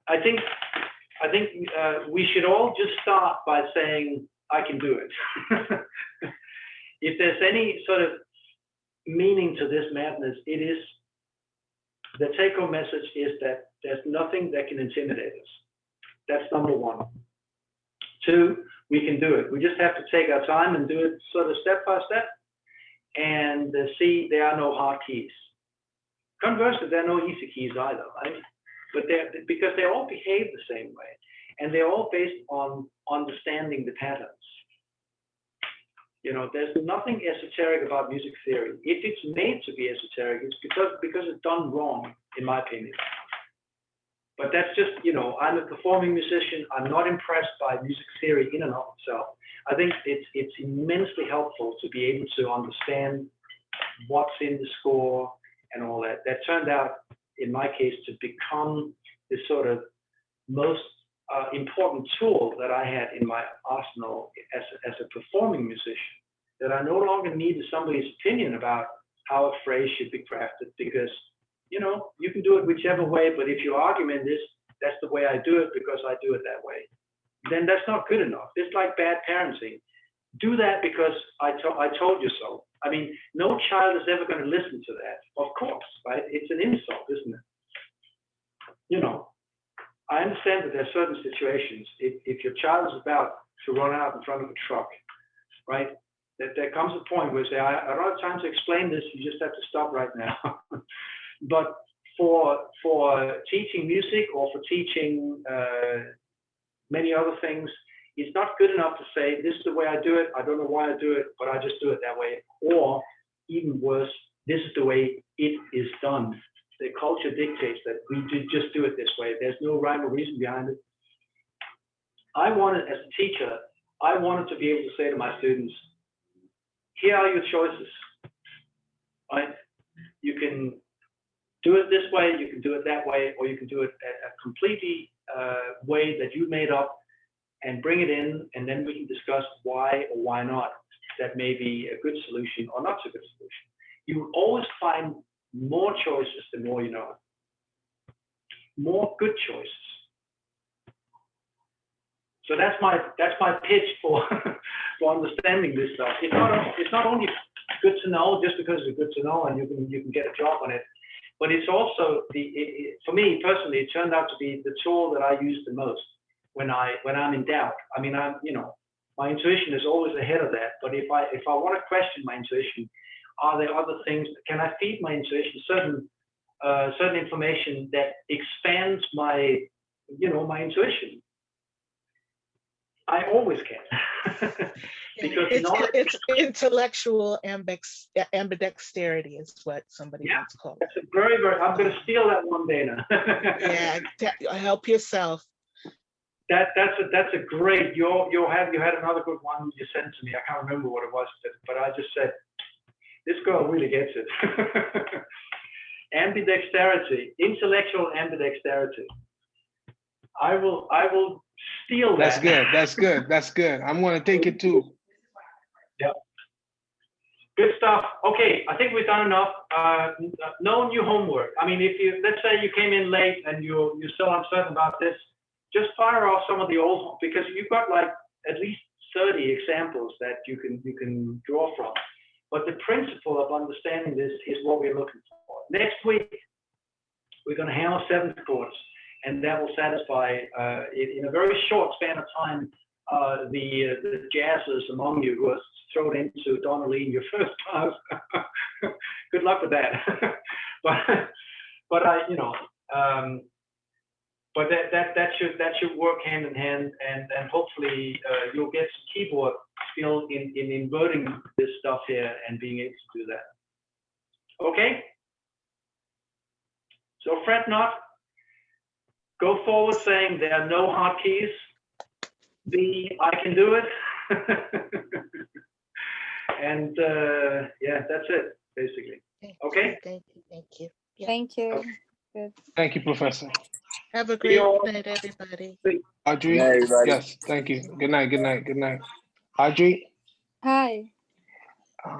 I think we should all just start by saying, I can do it. If there's any sort of meaning to this madness, it is, the take-home message is that there's nothing that can intimidate us. That's number 1. 2, we can do it. We just have to take our time and do it sort of step by step, and see there are no hard keys. Conversely, there are no easy keys either, right? But because they all behave the same way, and they're all based on understanding the patterns. You know, there's nothing esoteric about music theory. If it's made to be esoteric, it's because it's done wrong, in my opinion. But that's just, you know, I'm a performing musician. I'm not impressed by music theory in and of itself. I think it's immensely helpful to be able to understand what's in the score and all that. That turned out, in my case, to become this sort of most important tool that I had in my arsenal as a performing musician, that I no longer needed somebody's opinion about how a phrase should be crafted, because, you know, you can do it whichever way, but if your argument is, that's the way I do it because I do it that way, then that's not good enough. It's like bad parenting. Do that because I told you so. I mean, no child is ever going to listen to that, of course, right? It's an insult, isn't it? You know, I understand that there are certain situations, if your child is about to run out in front of a truck, right, that there comes a point where you say, I don't have time to explain this, you just have to stop right now. But for teaching music or for teaching many other things, it's not good enough to say, this is the way I do it, I don't know why I do it, but I just do it that way. Or even worse, this is the way it is done. The culture dictates that we just do it this way. There's no rhyme or reason behind it. I wanted, as a teacher, I wanted to be able to say to my students, here are your choices. right? You can do it this way, you can do it that way, or you can do it a completely way that you made up and bring it in, and then we can discuss why or why not that may be a good solution or not so good solution. You will always find more choices the more you know. More good choices. So that's my pitch for for understanding this stuff. It's not only good to know just because it's good to know and you can get a job on it, but it's also for me personally, it turned out to be the tool that I use the most when I'm in doubt. I mean, my intuition is always ahead of that. But if I want to question my intuition, are there other things? Can I feed my intuition certain information that expands my my intuition? I always can. Because it's intellectual ambidexterity is what somebody once called it. That's a very, I'm going to steal that one day now. Yeah, help yourself. That's a great. You had another good one you sent to me. I can't remember what it was, but I just said, this girl really gets it. Ambidexterity, intellectual ambidexterity. I will steal that. That's good. I'm going to take it too. Yeah. Good stuff. Okay, I think we've done enough. No new homework. I mean, let's say you came in late and you're still uncertain about this, just fire off some of the old, because you've got like at least 30 examples that you can draw from. But the principle of understanding this is what we're looking for. Next week, we're going to hammer 7th chords, and that will satisfy, in a very short span of time, the jazzers among you who are thrown into Donnelly in your first class. Good luck with that. but that should work hand in hand, and hopefully you'll get some keyboard skill in inverting this stuff here and being able to do that. Okay? So fret not. Go forward saying there are no hotkeys. I can do it. And yeah, that's it, basically. Okay? Thank you. Yeah. Thank you. Okay. Good. Thank you, Professor. Have a great night, everybody. Audrey, Good night, everybody. yes, thank you. Good night. Audrey? Hi.